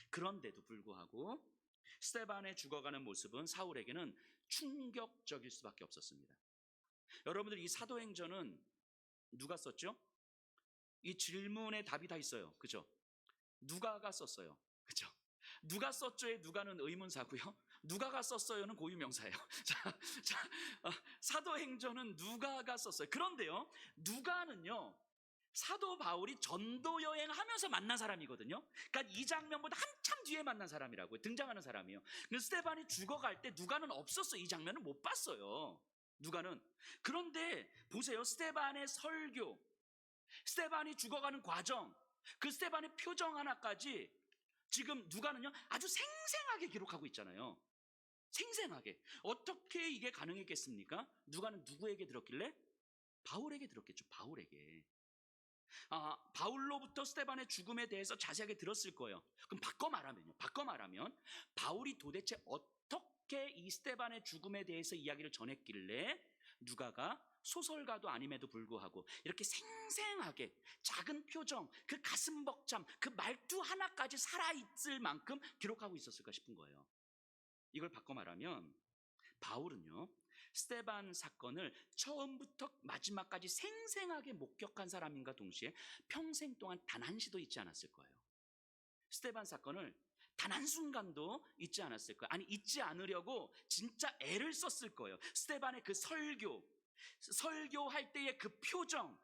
그런데도 불구하고 스데반의 죽어가는 모습은 사울에게는 충격적일 수밖에 없었습니다. 여러분들 이 사도행전은 누가 썼죠? 이 질문에 답이 다 있어요. 그죠? 누가가 썼어요. 그죠? 누가 썼죠의 누가는 의문사고요. 누가가 썼어요는 고유명사예요. 사도행전은 누가가 썼어요. 그런데요, 누가는요, 사도 바울이 전도 여행하면서 만난 사람이거든요. 그러니까 이 장면보다 한참 뒤에 만난 사람이라고요. 등장하는 사람이에요. 근데 스데반이 죽어갈 때 누가는 없었어요. 이 장면을 못 봤어요. 누가는. 그런데 보세요. 스데반의 설교, 스데반이 죽어가는 과정, 그 스데반의 표정 하나까지 지금 누가는요 아주 생생하게 기록하고 있잖아요. 생생하게. 어떻게 이게 가능했겠습니까? 누가는 누구에게 들었길래? 바울에게 들었겠죠. 바울에게. 바울로부터 스데반의 죽음에 대해서 자세하게 들었을 거예요. 그럼 바꿔 말하면 바울이 도대체 어떻게 이 스데반의 죽음에 대해서 이야기를 전했길래 누가가 소설가도 아님에도 불구하고 이렇게 생생하게 작은 표정, 그 가슴 벅참, 그 말투 하나까지 살아있을 만큼 기록하고 있었을까 싶은 거예요. 이걸 바꿔 말하면 바울은요 스데반 사건을 처음부터 마지막까지 생생하게 목격한 사람인가 동시에 평생 동안 단 한시도 잊지 않았을 거예요. 스데반 사건을 단 한순간도 잊지 않았을 거예요. 아니, 잊지 않으려고 진짜 애를 썼을 거예요. 스데반의 그 설교할 때의 그 표정,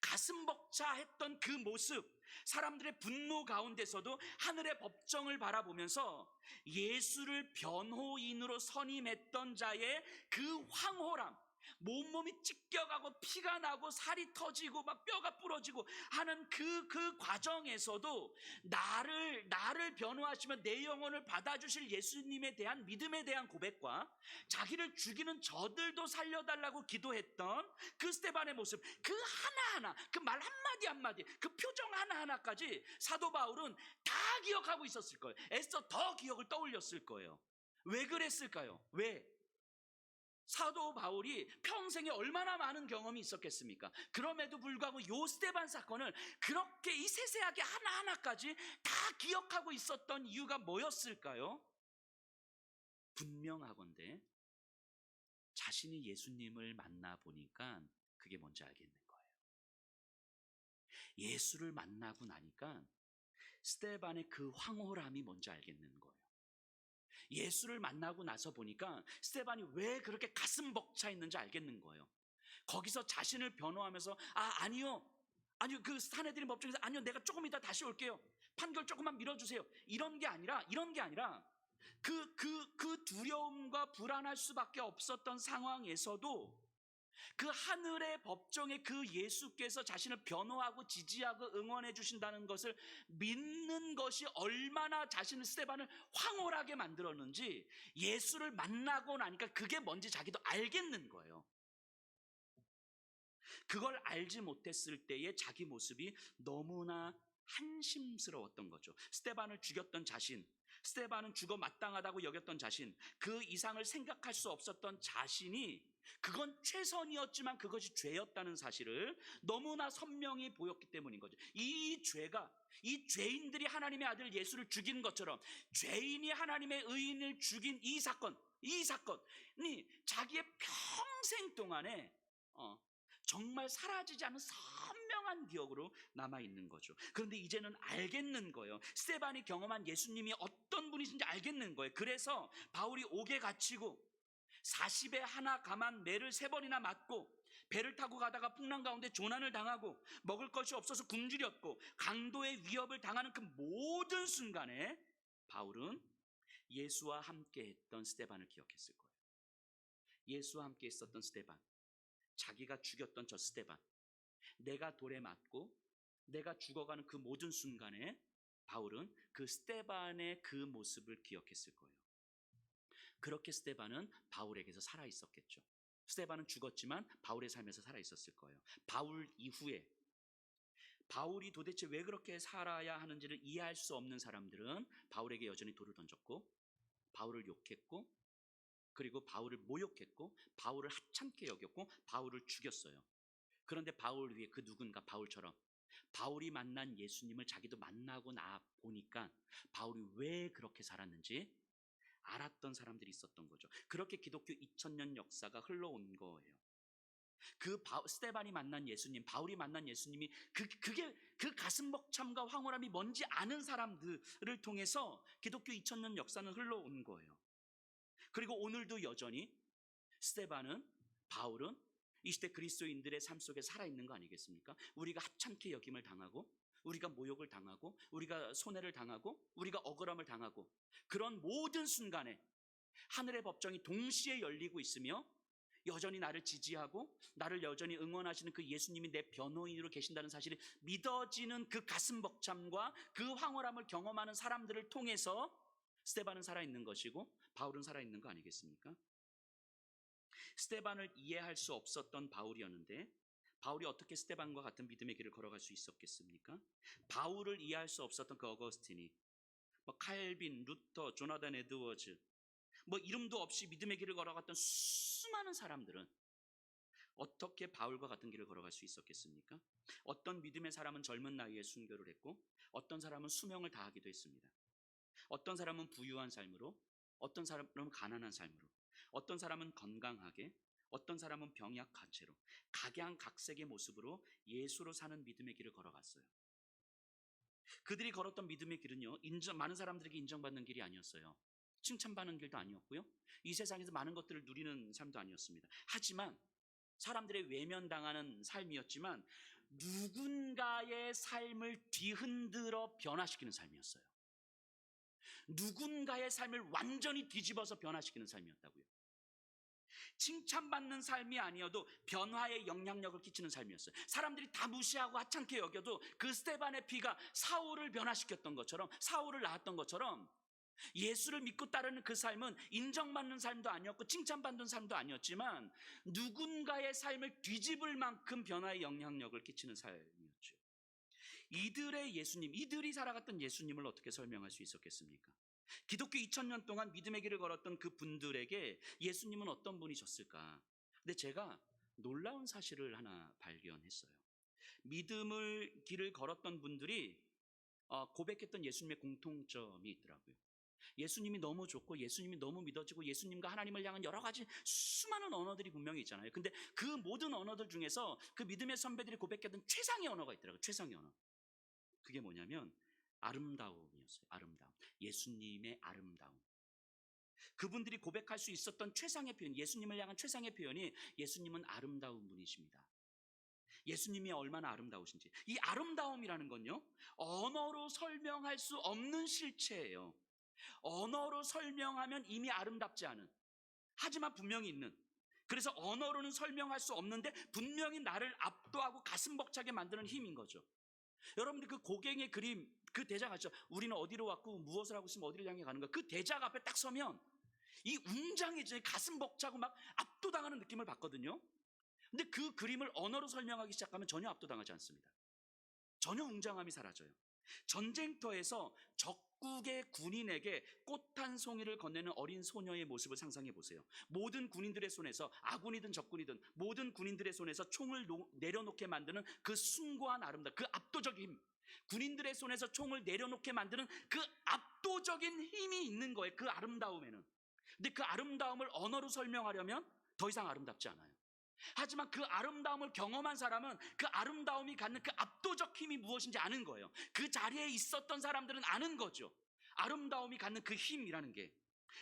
가슴 벅차했던 그 모습, 사람들의 분노 가운데서도 하늘의 법정을 바라보면서 예수를 변호인으로 선임했던 자의 그 황홀함, 몸몸이 찢겨가고 피가 나고 살이 터지고 막 뼈가 부러지고 하는 그 과정에서도 나를 변호하시며 내 영혼을 받아주실 예수님에 대한 믿음에 대한 고백과 자기를 죽이는 저들도 살려달라고 기도했던 그 스데반의 모습, 그 하나하나, 그 말 한마디 한마디, 그 표정 하나하나까지 사도 바울은 다 기억하고 있었을 거예요. 애써 더 기억을 떠올렸을 거예요. 왜 그랬을까요? 왜? 사도 바울이 평생에 얼마나 많은 경험이 있었겠습니까? 그럼에도 불구하고 요 스데반 사건을 그렇게 이 세세하게 하나하나까지 다 기억하고 있었던 이유가 뭐였을까요? 분명하건대 자신이 예수님을 만나 보니까 그게 뭔지 알겠는 거예요. 예수를 만나고 나니까 스데반의 그 황홀함이 뭔지 알겠는 거예요. 예수를 만나고 나서 보니까 스데반이 왜 그렇게 가슴 벅차 있는지 알겠는 거예요. 거기서 자신을 변호하면서 아니요 그 사내들인 법정에서 아니요 내가 조금 이따 다시 올게요. 판결 조금만 밀어주세요. 이런 게 아니라 그 두려움과 불안할 수밖에 없었던 상황에서도 그 하늘의 법정에 그 예수께서 자신을 변호하고 지지하고 응원해 주신다는 것을 믿는 것이 얼마나 자신을 스데반을 황홀하게 만들었는지 예수를 만나고 나니까 그게 뭔지 자기도 알겠는 거예요. 그걸 알지 못했을 때의 자기 모습이 너무나 한심스러웠던 거죠. 스데반을 죽였던 자신, 스데반은 죽어 마땅하다고 여겼던 자신, 그 이상을 생각할 수 없었던 자신이 그건 최선이었지만 그것이 죄였다는 사실을 너무나 선명히 보였기 때문인 거죠. 이 죄인들이 하나님의 아들 예수를 죽인 것처럼 죄인이 하나님의 의인을 죽인 이 사건이 자기의 평생 동안에 정말 사라지지 않은 선명한 기억으로 남아있는 거죠. 그런데 이제는 알겠는 거예요. 스데반이 경험한 예수님이 어떤 분이신지 알겠는 거예요. 그래서 바울이 옥에 갇히고 40에 하나 감한 매를 3번이나 맞고 배를 타고 가다가 풍랑 가운데 조난을 당하고 먹을 것이 없어서 굶주렸고 강도의 위협을 당하는 그 모든 순간에 바울은 예수와 함께 했던 스데반을 기억했을 거예요. 예수와 함께 있었던 스데반, 자기가 죽였던 저 스데반, 내가 돌에 맞고 내가 죽어가는 그 모든 순간에 바울은 그 스데반의 그 모습을 기억했을 거예요. 그렇게 스데반은 바울에게서 살아있었겠죠. 스데반은 죽었지만 바울의 삶에서 살아있었을 거예요. 바울 이후에 바울이 도대체 왜 그렇게 살아야 하는지를 이해할 수 없는 사람들은 바울에게 여전히 돌을 던졌고 바울을 욕했고 그리고 바울을 모욕했고 바울을 하찮게 여겼고 바울을 죽였어요. 그런데 바울 위에 그 누군가 바울처럼 바울이 만난 예수님을 자기도 만나고 나 보니까 바울이 왜 그렇게 살았는지 알았던 사람들이 있었던 거죠. 그렇게 기독교 2000년 역사가 흘러온 거예요. 스데반이 만난 예수님, 바울이 만난 예수님이 그게 그 가슴 벅참과 황홀함이 뭔지 아는 사람들을 통해서 기독교 2000년 역사는 흘러온 거예요. 그리고 오늘도 여전히 스데반은 바울은 이 시대 그리스도인들의 삶 속에 살아있는 거 아니겠습니까? 우리가 하찮게 여김을 당하고 우리가 모욕을 당하고 우리가 손해를 당하고 우리가 억울함을 당하고 그런 모든 순간에 하늘의 법정이 동시에 열리고 있으며 여전히 나를 지지하고 나를 여전히 응원하시는 그 예수님이 내 변호인으로 계신다는 사실이 믿어지는 그 가슴 벅참과 그 황홀함을 경험하는 사람들을 통해서 스데반은 살아있는 것이고 바울은 살아있는 거 아니겠습니까? 스데반을 이해할 수 없었던 바울이었는데 바울이 어떻게 스데반과 같은 믿음의 길을 걸어갈 수 있었겠습니까? 바울을 이해할 수 없었던 그 어거스틴이 칼빈, 루터, 조나단 에드워즈 이름도 없이 믿음의 길을 걸어갔던 수많은 사람들은 어떻게 바울과 같은 길을 걸어갈 수 있었겠습니까? 어떤 믿음의 사람은 젊은 나이에 순교를 했고 어떤 사람은 수명을 다하기도 했습니다. 어떤 사람은 부유한 삶으로 어떤 사람은 가난한 삶으로 어떤 사람은 건강하게 어떤 사람은 병약한 채로 각양각색의 모습으로 예수로 사는 믿음의 길을 걸어갔어요. 그들이 걸었던 믿음의 길은요 많은 사람들에게 인정받는 길이 아니었어요. 칭찬받는 길도 아니었고요 이 세상에서 많은 것들을 누리는 삶도 아니었습니다. 하지만 사람들의 외면당하는 삶이었지만 누군가의 삶을 뒤흔들어 변화시키는 삶이었어요. 누군가의 삶을 완전히 뒤집어서 변화시키는 삶이었다고요. 칭찬받는 삶이 아니어도 변화의 영향력을 끼치는 삶이었어요. 사람들이 다 무시하고 하찮게 여겨도 그 스데반의 피가 사울을 변화시켰던 것처럼 사울을 낳았던 것처럼 예수를 믿고 따르는 그 삶은 인정받는 삶도 아니었고 칭찬받는 삶도 아니었지만 누군가의 삶을 뒤집을 만큼 변화의 영향력을 끼치는 삶이었죠. 이들의 예수님, 이들이 살아갔던 예수님을 어떻게 설명할 수 있었겠습니까? 기독교 2000년 동안 믿음의 길을 걸었던 그 분들에게 예수님은 어떤 분이셨을까? 근데 제가 놀라운 사실을 하나 발견했어요. 믿음을 길을 걸었던 분들이 고백했던 예수님의 공통점이 있더라고요. 예수님이 너무 좋고 예수님이 너무 믿어지고 예수님과 하나님을 향한 여러 가지 수많은 언어들이 분명히 있잖아요. 근데 그 모든 언어들 중에서 그 믿음의 선배들이 고백했던 최상의 언어가 있더라고요. 최상의 언어. 그게 뭐냐면 아름다움이었어요. 아름다움. 예수님의 아름다움. 그분들이 고백할 수 있었던 최상의 표현, 예수님을 향한 최상의 표현이 예수님은 아름다운 분이십니다. 예수님이 얼마나 아름다우신지. 이 아름다움이라는 건요, 언어로 설명할 수 없는 실체예요. 언어로 설명하면 이미 아름답지 않은, 하지만 분명히 있는, 그래서 언어로는 설명할 수 없는데 분명히 나를 압도하고 가슴 벅차게 만드는 힘인 거죠. 여러분들 그 고갱의 그림, 그 대작 아시죠? 우리는 어디로 왔고 무엇을 하고 있으면 어디를 향해 가는가. 그 대작 앞에 딱 서면 이 웅장해지는, 가슴 벅차고 막 압도당하는 느낌을 받거든요. 근데 그 그림을 언어로 설명하기 시작하면 전혀 압도당하지 않습니다. 전혀 웅장함이 사라져요. 전쟁터에서 적국의 군인에게 꽃 한 송이를 건네는 어린 소녀의 모습을 상상해 보세요. 모든 군인들의 손에서, 아군이든 적군이든 모든 군인들의 손에서 총을 내려놓게 만드는 그 숭고한 아름다움, 그 압도적인 힘, 군인들의 손에서 총을 내려놓게 만드는 그 압도적인 힘이 있는 거예요. 그 아름다움에는. 근데 그 아름다움을 언어로 설명하려면 더 이상 아름답지 않아요. 하지만 그 아름다움을 경험한 사람은 그 아름다움이 갖는 그 압도적 힘이 무엇인지 아는 거예요. 그 자리에 있었던 사람들은 아는 거죠. 아름다움이 갖는 그 힘이라는 게.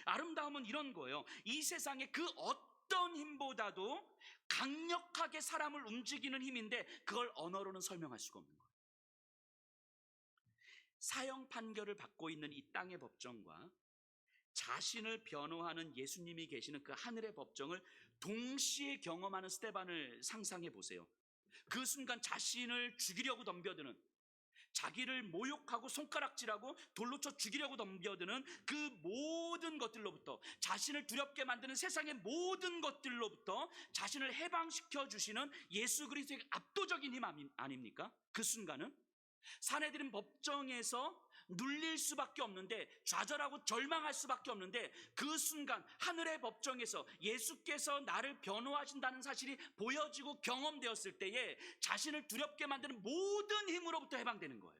아름다움은 이런 거예요. 이 세상의 그 어떤 힘보다도 강력하게 사람을 움직이는 힘인데 그걸 언어로는 설명할 수가 없는 거예요. 사형 판결을 받고 있는 이 땅의 법정과 자신을 변호하는 예수님이 계시는 그 하늘의 법정을 동시에 경험하는 스데반을 상상해 보세요. 그 순간 자신을 죽이려고 덤벼드는, 자기를 모욕하고 손가락질하고 돌로 쳐 죽이려고 덤벼드는 그 모든 것들로부터, 자신을 두렵게 만드는 세상의 모든 것들로부터 자신을 해방시켜 주시는 예수 그리스도의 압도적인 힘 아닙니까? 그 순간은 사내들은 법정에서 눌릴 수밖에 없는데, 좌절하고 절망할 수밖에 없는데, 그 순간 하늘의 법정에서 예수께서 나를 변호하신다는 사실이 보여지고 경험되었을 때에 자신을 두렵게 만드는 모든 힘으로부터 해방되는 거예요.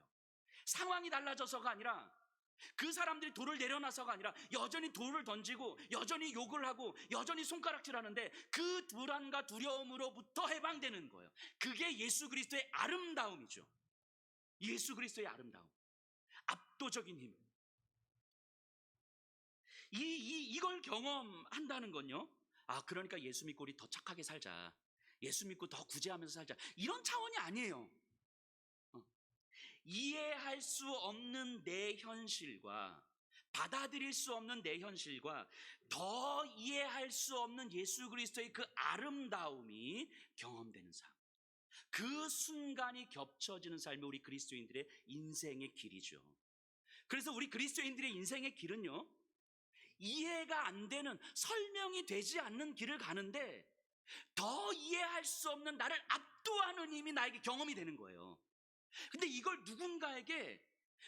상황이 달라져서가 아니라, 그 사람들이 돌을 내려놔서가 아니라 여전히 돌을 던지고 여전히 욕을 하고 여전히 손가락질하는데 그 불안과 두려움으로부터 해방되는 거예요. 그게 예수 그리스도의 아름다움이죠. 예수 그리스도의 아름다움, 압도적인 힘. 이걸 경험한다는 건요, 그러니까 예수 믿고 우리 더 착하게 살자, 예수 믿고 더 구제하면서 살자, 이런 차원이 아니에요. 이해할 수 없는 내 현실과 받아들일 수 없는 내 현실과 더 이해할 수 없는 예수 그리스도의 그 아름다움이 경험되는 삶, 그 순간이 겹쳐지는 삶이 우리 그리스도인들의 인생의 길이죠. 그래서 우리 그리스도인들의 인생의 길은요, 이해가 안 되는, 설명이 되지 않는 길을 가는데 더 이해할 수 없는 나를 압도하는 힘이 나에게 경험이 되는 거예요. 근데 이걸 누군가에게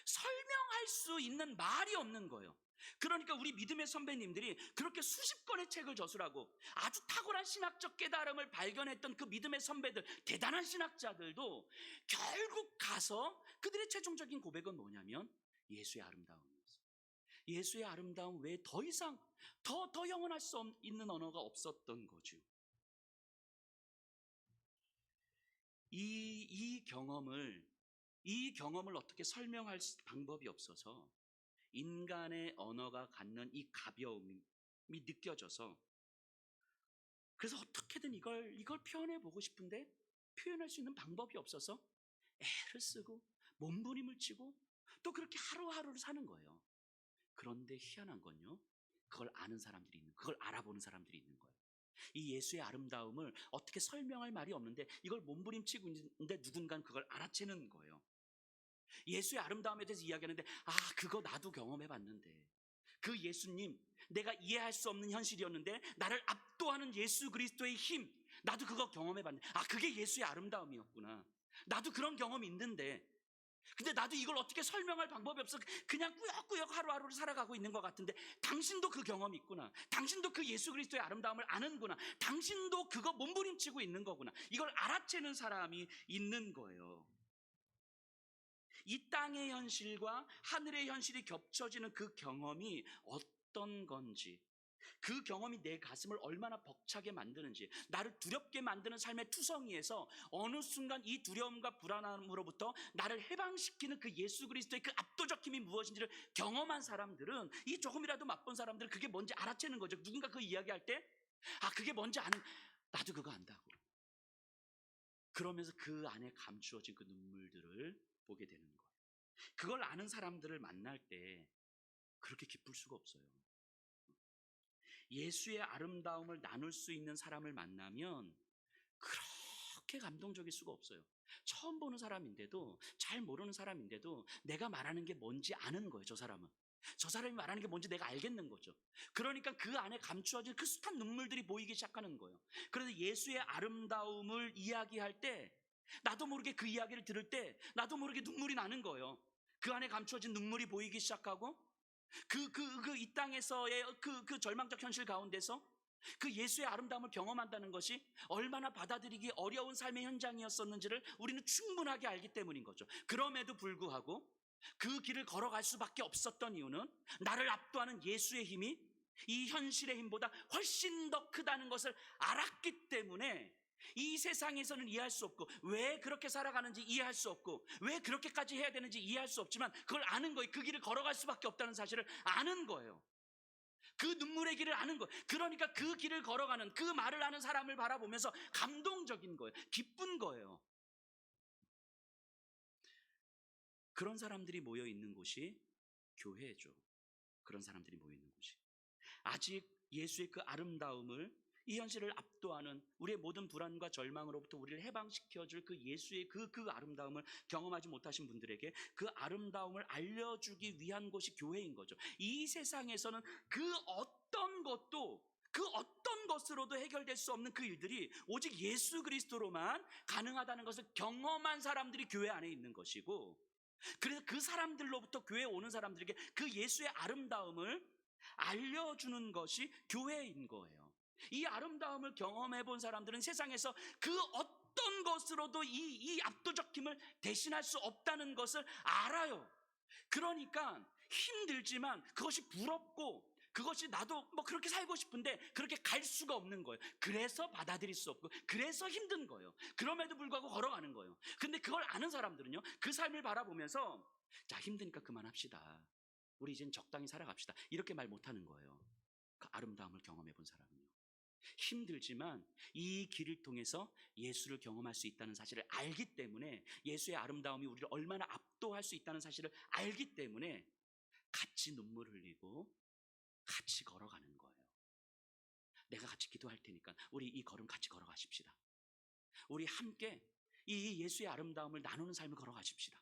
설명할 수 있는 말이 없는 거예요. 그러니까 우리 믿음의 선배님들이 그렇게 수십 권의 책을 저술하고 아주 탁월한 신학적 깨달음을 발견했던 그 믿음의 선배들, 대단한 신학자들도 결국 가서 그들의 최종적인 고백은 뭐냐면 예수의 아름다움이었어요. 예수의 아름다움 외에 더 이상 더 영원할 수 있는 언어가 없었던 거죠. 이 경험을 어떻게 설명할 방법이 없어서 인간의 언어가 갖는 이 가벼움이 느껴져서, 그래서 어떻게든 이걸 표현해 보고 싶은데 표현할 수 있는 방법이 없어서 애를 쓰고 몸부림을 치고 또 그렇게 하루하루를 사는 거예요. 그런데 희한한 건요, 그걸 아는 사람들이 있는, 그걸 알아보는 사람들이 있는 거예요. 이 예수의 아름다움을 어떻게 설명할 말이 없는데 이걸 몸부림치고 있는데 누군가는 그걸 알아채는 거예요. 예수의 아름다움에 대해서 이야기하는데 그거 나도 경험해봤는데, 그 예수님, 내가 이해할 수 없는 현실이었는데 나를 압도하는 예수 그리스도의 힘, 나도 그거 경험해봤는데 그게 예수의 아름다움이었구나. 나도 그런 경험이 있는데, 근데 나도 이걸 어떻게 설명할 방법이 없어. 그냥 꾸역꾸역 하루하루를 살아가고 있는 것 같은데 당신도 그 경험이 있구나. 당신도 그 예수 그리스도의 아름다움을 아는구나. 당신도 그거 몸부림치고 있는 거구나. 이걸 알아채는 사람이 있는 거예요. 이 땅의 현실과 하늘의 현실이 겹쳐지는 그 경험이 어떤 건지, 그 경험이 내 가슴을 얼마나 벅차게 만드는지, 나를 두렵게 만드는 삶의 투성이에서 어느 순간 이 두려움과 불안함으로부터 나를 해방시키는 그 예수 그리스도의 그 압도적 힘이 무엇인지를 경험한 사람들은, 이 조금이라도 맛본 사람들은 그게 뭔지 알아채는 거죠. 누군가 그 이야기할 때 그게 뭔지 아는, 나도 그거 안다고. 그러면서 그 안에 감추어진 그 눈물들을 보게 되는 거예요. 그걸 아는 사람들을 만날 때 그렇게 기쁠 수가 없어요. 예수의 아름다움을 나눌 수 있는 사람을 만나면 그렇게 감동적일 수가 없어요. 처음 보는 사람인데도, 잘 모르는 사람인데도 내가 말하는 게 뭔지 아는 거예요. 저 사람이 말하는 게 뭔지 내가 알겠는 거죠. 그러니까 그 안에 감추어진 그 숱한 눈물들이 보이기 시작하는 거예요. 그래서 예수의 아름다움을 이야기할 때, 나도 모르게 그 이야기를 들을 때 나도 모르게 눈물이 나는 거예요. 그 안에 감추어진 눈물이 보이기 시작하고, 이 땅에서의 그 절망적 현실 가운데서 그 예수의 아름다움을 경험한다는 것이 얼마나 받아들이기 어려운 삶의 현장이었었는지를 우리는 충분하게 알기 때문인 거죠. 그럼에도 불구하고 그 길을 걸어갈 수밖에 없었던 이유는, 나를 압도하는 예수의 힘이 이 현실의 힘보다 훨씬 더 크다는 것을 알았기 때문에, 이 세상에서는 이해할 수 없고, 왜 그렇게 살아가는지 이해할 수 없고, 왜 그렇게까지 해야 되는지 이해할 수 없지만, 그걸 아는 거예요. 그 길을 걸어갈 수밖에 없다는 사실을 아는 거예요. 그 눈물의 길을 아는 거예요. 그러니까 그 길을 걸어가는, 그 말을 하는 사람을 바라보면서 감동적인 거예요. 기쁜 거예요. 그런 사람들이 모여 있는 곳이 교회죠. 그런 사람들이 모여 있는 곳이. 아직 예수의 그 아름다움을, 이 현실을 압도하는 우리의 모든 불안과 절망으로부터 우리를 해방시켜줄 그 예수의 그 아름다움을 경험하지 못하신 분들에게 그 아름다움을 알려주기 위한 곳이 교회인 거죠. 이 세상에서는 그 어떤 것으로도 해결될 수 없는 그 일들이 오직 예수 그리스도로만 가능하다는 것을 경험한 사람들이 교회 안에 있는 것이고, 그래서 그 사람들로부터 교회에 오는 사람들에게 그 예수의 아름다움을 알려주는 것이 교회인 거예요. 이 아름다움을 경험해 본 사람들은 세상에서 그 어떤 것으로도 이 압도적 힘을 대신할 수 없다는 것을 알아요. 그러니까 힘들지만 그것이 부럽고, 그것이 나도 뭐 그렇게 살고 싶은데 그렇게 갈 수가 없는 거예요. 그래서 받아들일 수 없고, 그래서 힘든 거예요. 그럼에도 불구하고 걸어가는 거예요. 근데 그걸 아는 사람들은요, 그 삶을 바라보면서 자, 힘드니까 그만합시다. 우리 이젠 적당히 살아갑시다. 이렇게 말 못하는 거예요. 그 아름다움을 경험해 본 사람은요. 힘들지만 이 길을 통해서 예수를 경험할 수 있다는 사실을 알기 때문에, 예수의 아름다움이 우리를 얼마나 압도할 수 있다는 사실을 알기 때문에 같이 눈물 흘리고 같이 걸어가는 거예요. 내가 같이 기도할 테니까 우리 이 걸음 같이 걸어가십시다. 우리 함께 이 예수의 아름다움을 나누는 삶을 걸어가십시다.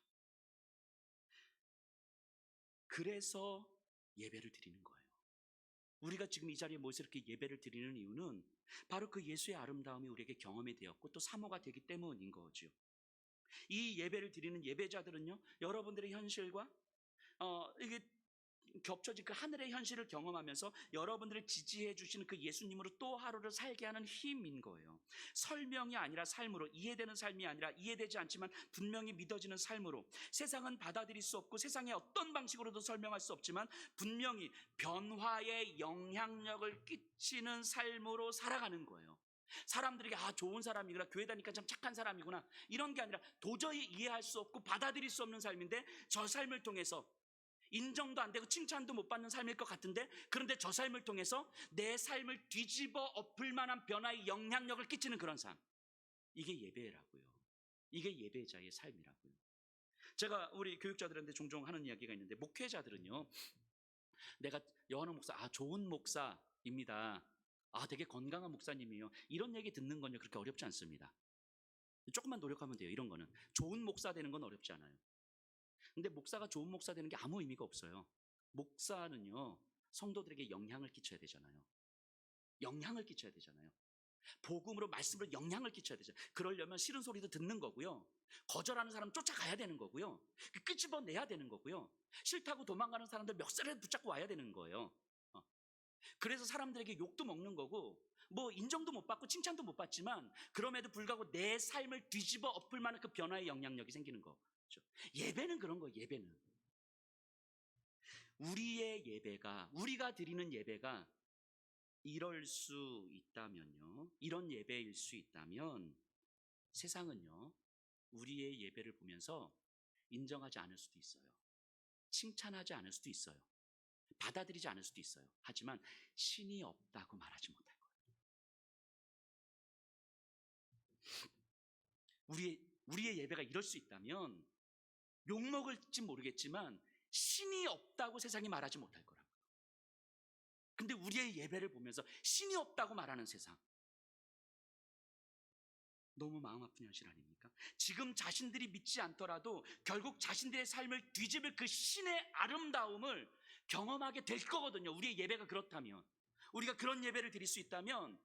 그래서 예배를 드리는 거예요. 우리가 지금 이 자리에 모여서 이렇게 예배를 드리는 이유는 바로 그 예수의 아름다움이 우리에게 경험이 되었고 또 사모가 되기 때문인 거죠. 이 예배를 드리는 예배자들은요, 여러분들의 현실과 이게 겹쳐진 그 하늘의 현실을 경험하면서 여러분들을 지지해 주시는 그 예수님으로 또 하루를 살게 하는 힘인 거예요. 설명이 아니라 삶으로, 이해되는 삶이 아니라 이해되지 않지만 분명히 믿어지는 삶으로, 세상은 받아들일 수 없고 세상의 어떤 방식으로도 설명할 수 없지만 분명히 변화의 영향력을 끼치는 삶으로 살아가는 거예요. 사람들에게 좋은 사람이구나, 교회 다니까 참 착한 사람이구나, 이런 게 아니라 도저히 이해할 수 없고 받아들일 수 없는 삶인데, 저 삶을 통해서 인정도 안 되고 칭찬도 못 받는 삶일 것 같은데, 그런데 저 삶을 통해서 내 삶을 뒤집어 엎을 만한 변화의 영향력을 끼치는 그런 삶, 이게 예배라고요. 이게 예배자의 삶이라고요. 제가 우리 교육자들한테 종종 하는 이야기가 있는데, 목회자들은요, 내가 여하나 목사, 좋은 목사입니다, 되게 건강한 목사님이에요, 이런 얘기 듣는 건요 그렇게 어렵지 않습니다. 조금만 노력하면 돼요. 이런 거는 좋은 목사 되는 건 어렵지 않아요. 근데 목사가 좋은 목사 되는 게 아무 의미가 없어요. 목사는요, 성도들에게 영향을 끼쳐야 되잖아요. 영향을 끼쳐야 되잖아요. 복음으로, 말씀으로 영향을 끼쳐야 되잖아요. 그러려면 싫은 소리도 듣는 거고요, 거절하는 사람 쫓아가야 되는 거고요, 끄집어내야 되는 거고요, 싫다고 도망가는 사람들 멱살을 붙잡고 와야 되는 거예요. 그래서 사람들에게 욕도 먹는 거고, 뭐 인정도 못 받고 칭찬도 못 받지만 그럼에도 불구하고 내 삶을 뒤집어 엎을 만한 그 변화의 영향력이 생기는 거. 그렇죠? 예배는 그런 거예요. 예배는 우리의 예배가, 우리가 드리는 예배가 이럴 수 있다면요, 이런 예배일 수 있다면 세상은요 우리의 예배를 보면서 인정하지 않을 수도 있어요. 칭찬하지 않을 수도 있어요. 받아들이지 않을 수도 있어요. 하지만 신이 없다고 말하지 못할 거예요. 우리의 예배가 이럴 수 있다면 욕먹을지 모르겠지만 신이 없다고 세상이 말하지 못할 거라고요. 근데 우리의 예배를 보면서 신이 없다고 말하는 세상, 너무 마음 아픈 현실 아닙니까? 지금 자신들이 믿지 않더라도 결국 자신들의 삶을 뒤집을 그 신의 아름다움을 경험하게 될 거거든요. 우리의 예배가 그렇다면, 우리가 그런 예배를 드릴 수 있다면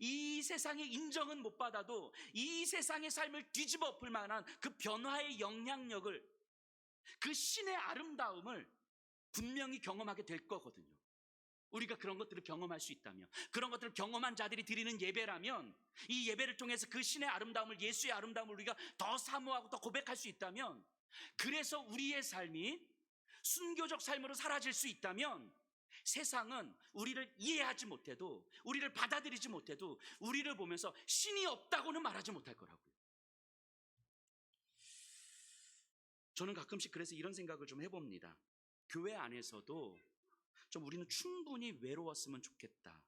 이 세상의 인정은 못 받아도 이 세상의 삶을 뒤집어 엎을 만한 그 변화의 영향력을, 그 신의 아름다움을 분명히 경험하게 될 거거든요. 우리가 그런 것들을 경험할 수 있다면, 그런 것들을 경험한 자들이 드리는 예배라면, 이 예배를 통해서 그 신의 아름다움을, 예수의 아름다움을 우리가 더 사모하고 더 고백할 수 있다면, 그래서 우리의 삶이 순교적 삶으로 사라질 수 있다면 세상은 우리를 이해하지 못해도, 우리를 받아들이지 못해도 우리를 보면서 신이 없다고는 말하지 못할 거라고요. 저는 가끔씩 그래서 이런 생각을 좀 해봅니다. 교회 안에서도 좀 우리는 충분히 외로웠으면 좋겠다.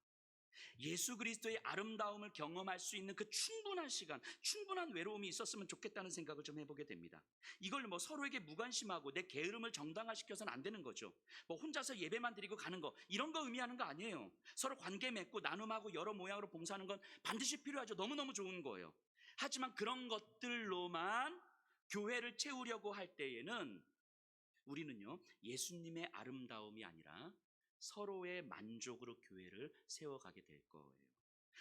예수 그리스도의 아름다움을 경험할 수 있는 그 충분한 시간, 충분한 외로움이 있었으면 좋겠다는 생각을 좀 해보게 됩니다. 이걸 뭐 서로에게 무관심하고 내 게으름을 정당화시켜서는 안 되는 거죠. 뭐 혼자서 예배만 드리고 가는 거, 이런 거 의미하는 거 아니에요. 서로 관계 맺고 나눔하고 여러 모양으로 봉사하는 건 반드시 필요하죠. 너무너무 좋은 거예요. 하지만 그런 것들로만 교회를 채우려고 할 때에는 우리는요 예수님의 아름다움이 아니라 서로의 만족으로 교회를 세워가게 될 거예요.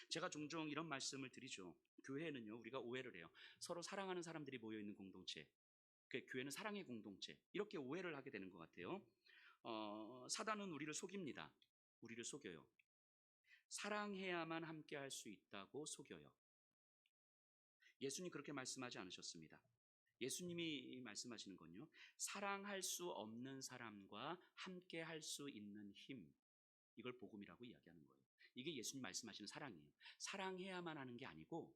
제가 종종 이런 말씀을 드리죠. 교회는요 우리가 오해를 해요. 서로 사랑하는 사람들이 모여있는 공동체, 그 교회는 사랑의 공동체, 이렇게 오해를 하게 되는 것 같아요. 사단은 우리를 속입니다. 우리를 속여요. 사랑해야만 함께 할 수 있다고 속여요. 예수님 그렇게 말씀하지 않으셨습니다. 예수님이 말씀하시는 건요, 사랑할 수 없는 사람과 함께 할 수 있는 힘, 이걸 복음이라고 이야기하는 거예요. 이게 예수님 말씀하시는 사랑이에요. 사랑해야만 하는 게 아니고,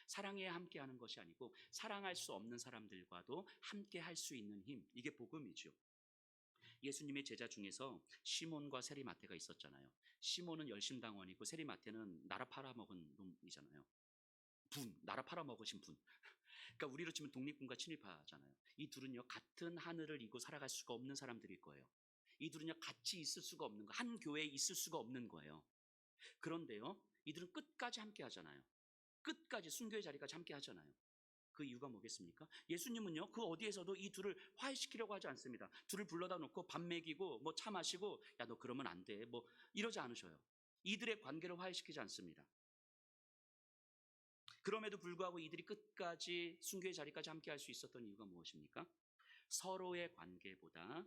사랑해야 함께 하는 것이 아니고, 사랑할 수 없는 사람들과도 함께 할 수 있는 힘, 이게 복음이죠. 예수님의 제자 중에서 시몬과 세리마태가 있었잖아요. 시몬은 열심당원이고 세리마태는 나라 팔아먹은 놈이잖아요. 나라 팔아먹으신 분. 그러니까 우리로 치면 독립군과 친일파잖아요. 이 둘은요 같은 하늘을 이고 살아갈 수가 없는 사람들일 거예요. 이 둘은요 같이 있을 수가 없는 거, 한 교회에 있을 수가 없는 거예요. 그런데요 이들은 끝까지 함께 하잖아요. 끝까지 순교의 자리까지 함께 하잖아요. 그 이유가 뭐겠습니까? 예수님은요 그 어디에서도 이 둘을 화해시키려고 하지 않습니다. 둘을 불러다 놓고 밥 먹이고 뭐 차 마시고 야 너 그러면 안 돼 뭐 이러지 않으셔요. 이들의 관계를 화해시키지 않습니다. 그럼에도 불구하고 이들이 끝까지 순교의 자리까지 함께 할 수 있었던 이유가 무엇입니까? 서로의 관계보다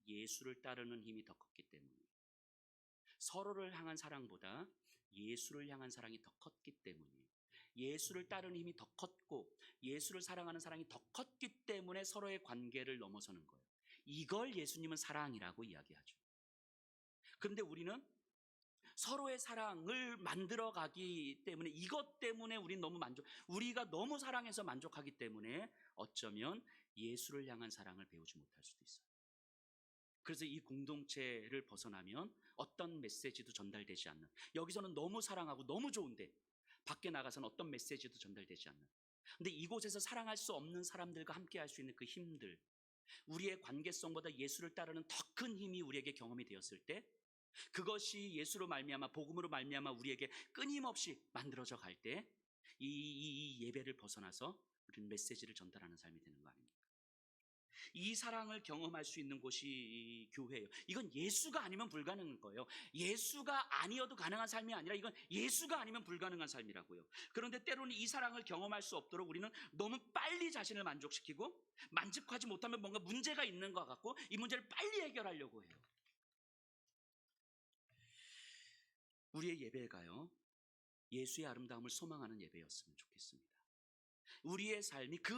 예수를 따르는 힘이 더 컸기 때문이에요. 서로를 향한 사랑보다 예수를 향한 사랑이 더 컸기 때문이에요. 예수를 따르는 힘이 더 컸고 예수를 사랑하는 사랑이 더 컸기 때문에 서로의 관계를 넘어서는 거예요. 이걸 예수님은 사랑이라고 이야기하죠. 그런데 우리는 서로의 사랑을 만들어가기 때문에, 이것 때문에 우리는 너무 우리가 너무 사랑해서 만족하기 때문에 어쩌면 예수를 향한 사랑을 배우지 못할 수도 있어요. 그래서 이 공동체를 벗어나면 어떤 메시지도 전달되지 않는, 여기서는 너무 사랑하고 너무 좋은데 밖에 나가서는 어떤 메시지도 전달되지 않는, 근데 이곳에서 사랑할 수 없는 사람들과 함께 할 수 있는 그 힘들, 우리의 관계성보다 예수를 따르는 더 큰 힘이 우리에게 경험이 되었을 때, 그것이 예수로 말미암아, 복음으로 말미암아 우리에게 끊임없이 만들어져 갈 때 이 예배를 벗어나서 우리는 메시지를 전달하는 삶이 되는 거 아닙니까? 이 사랑을 경험할 수 있는 곳이 이 교회예요. 이건 예수가 아니면 불가능한 거예요. 예수가 아니어도 가능한 삶이 아니라 이건 예수가 아니면 불가능한 삶이라고요. 그런데 때로는 이 사랑을 경험할 수 없도록 우리는 너무 빨리 자신을 만족시키고, 만족하지 못하면 뭔가 문제가 있는 것 같고 이 문제를 빨리 해결하려고 해요. 우리의 예배가요 예수의 아름다움을 소망하는 예배였으면 좋겠습니다. 우리의 삶이 그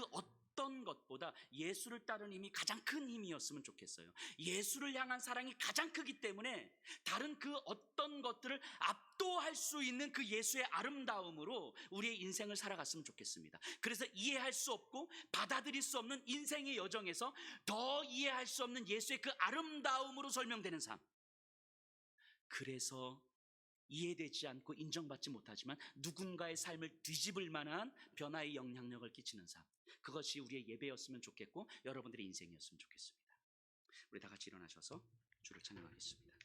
어떤 것보다 예수를 따르는 힘이 가장 큰 힘이었으면 좋겠어요. 예수를 향한 사랑이 가장 크기 때문에 다른 그 어떤 것들을 압도할 수 있는 그 예수의 아름다움으로 우리의 인생을 살아갔으면 좋겠습니다. 그래서 이해할 수 없고 받아들일 수 없는 인생의 여정에서 더 이해할 수 없는 예수의 그 아름다움으로 설명되는 삶. 그래서 이해되지 않고 인정받지 못하지만 누군가의 삶을 뒤집을 만한 변화의 영향력을 끼치는 삶. 그것이 우리의 예배였으면 좋겠고 여러분들의 인생이었으면 좋겠습니다. 우리 다 같이 일어나셔서 주를 찬양하겠습니다.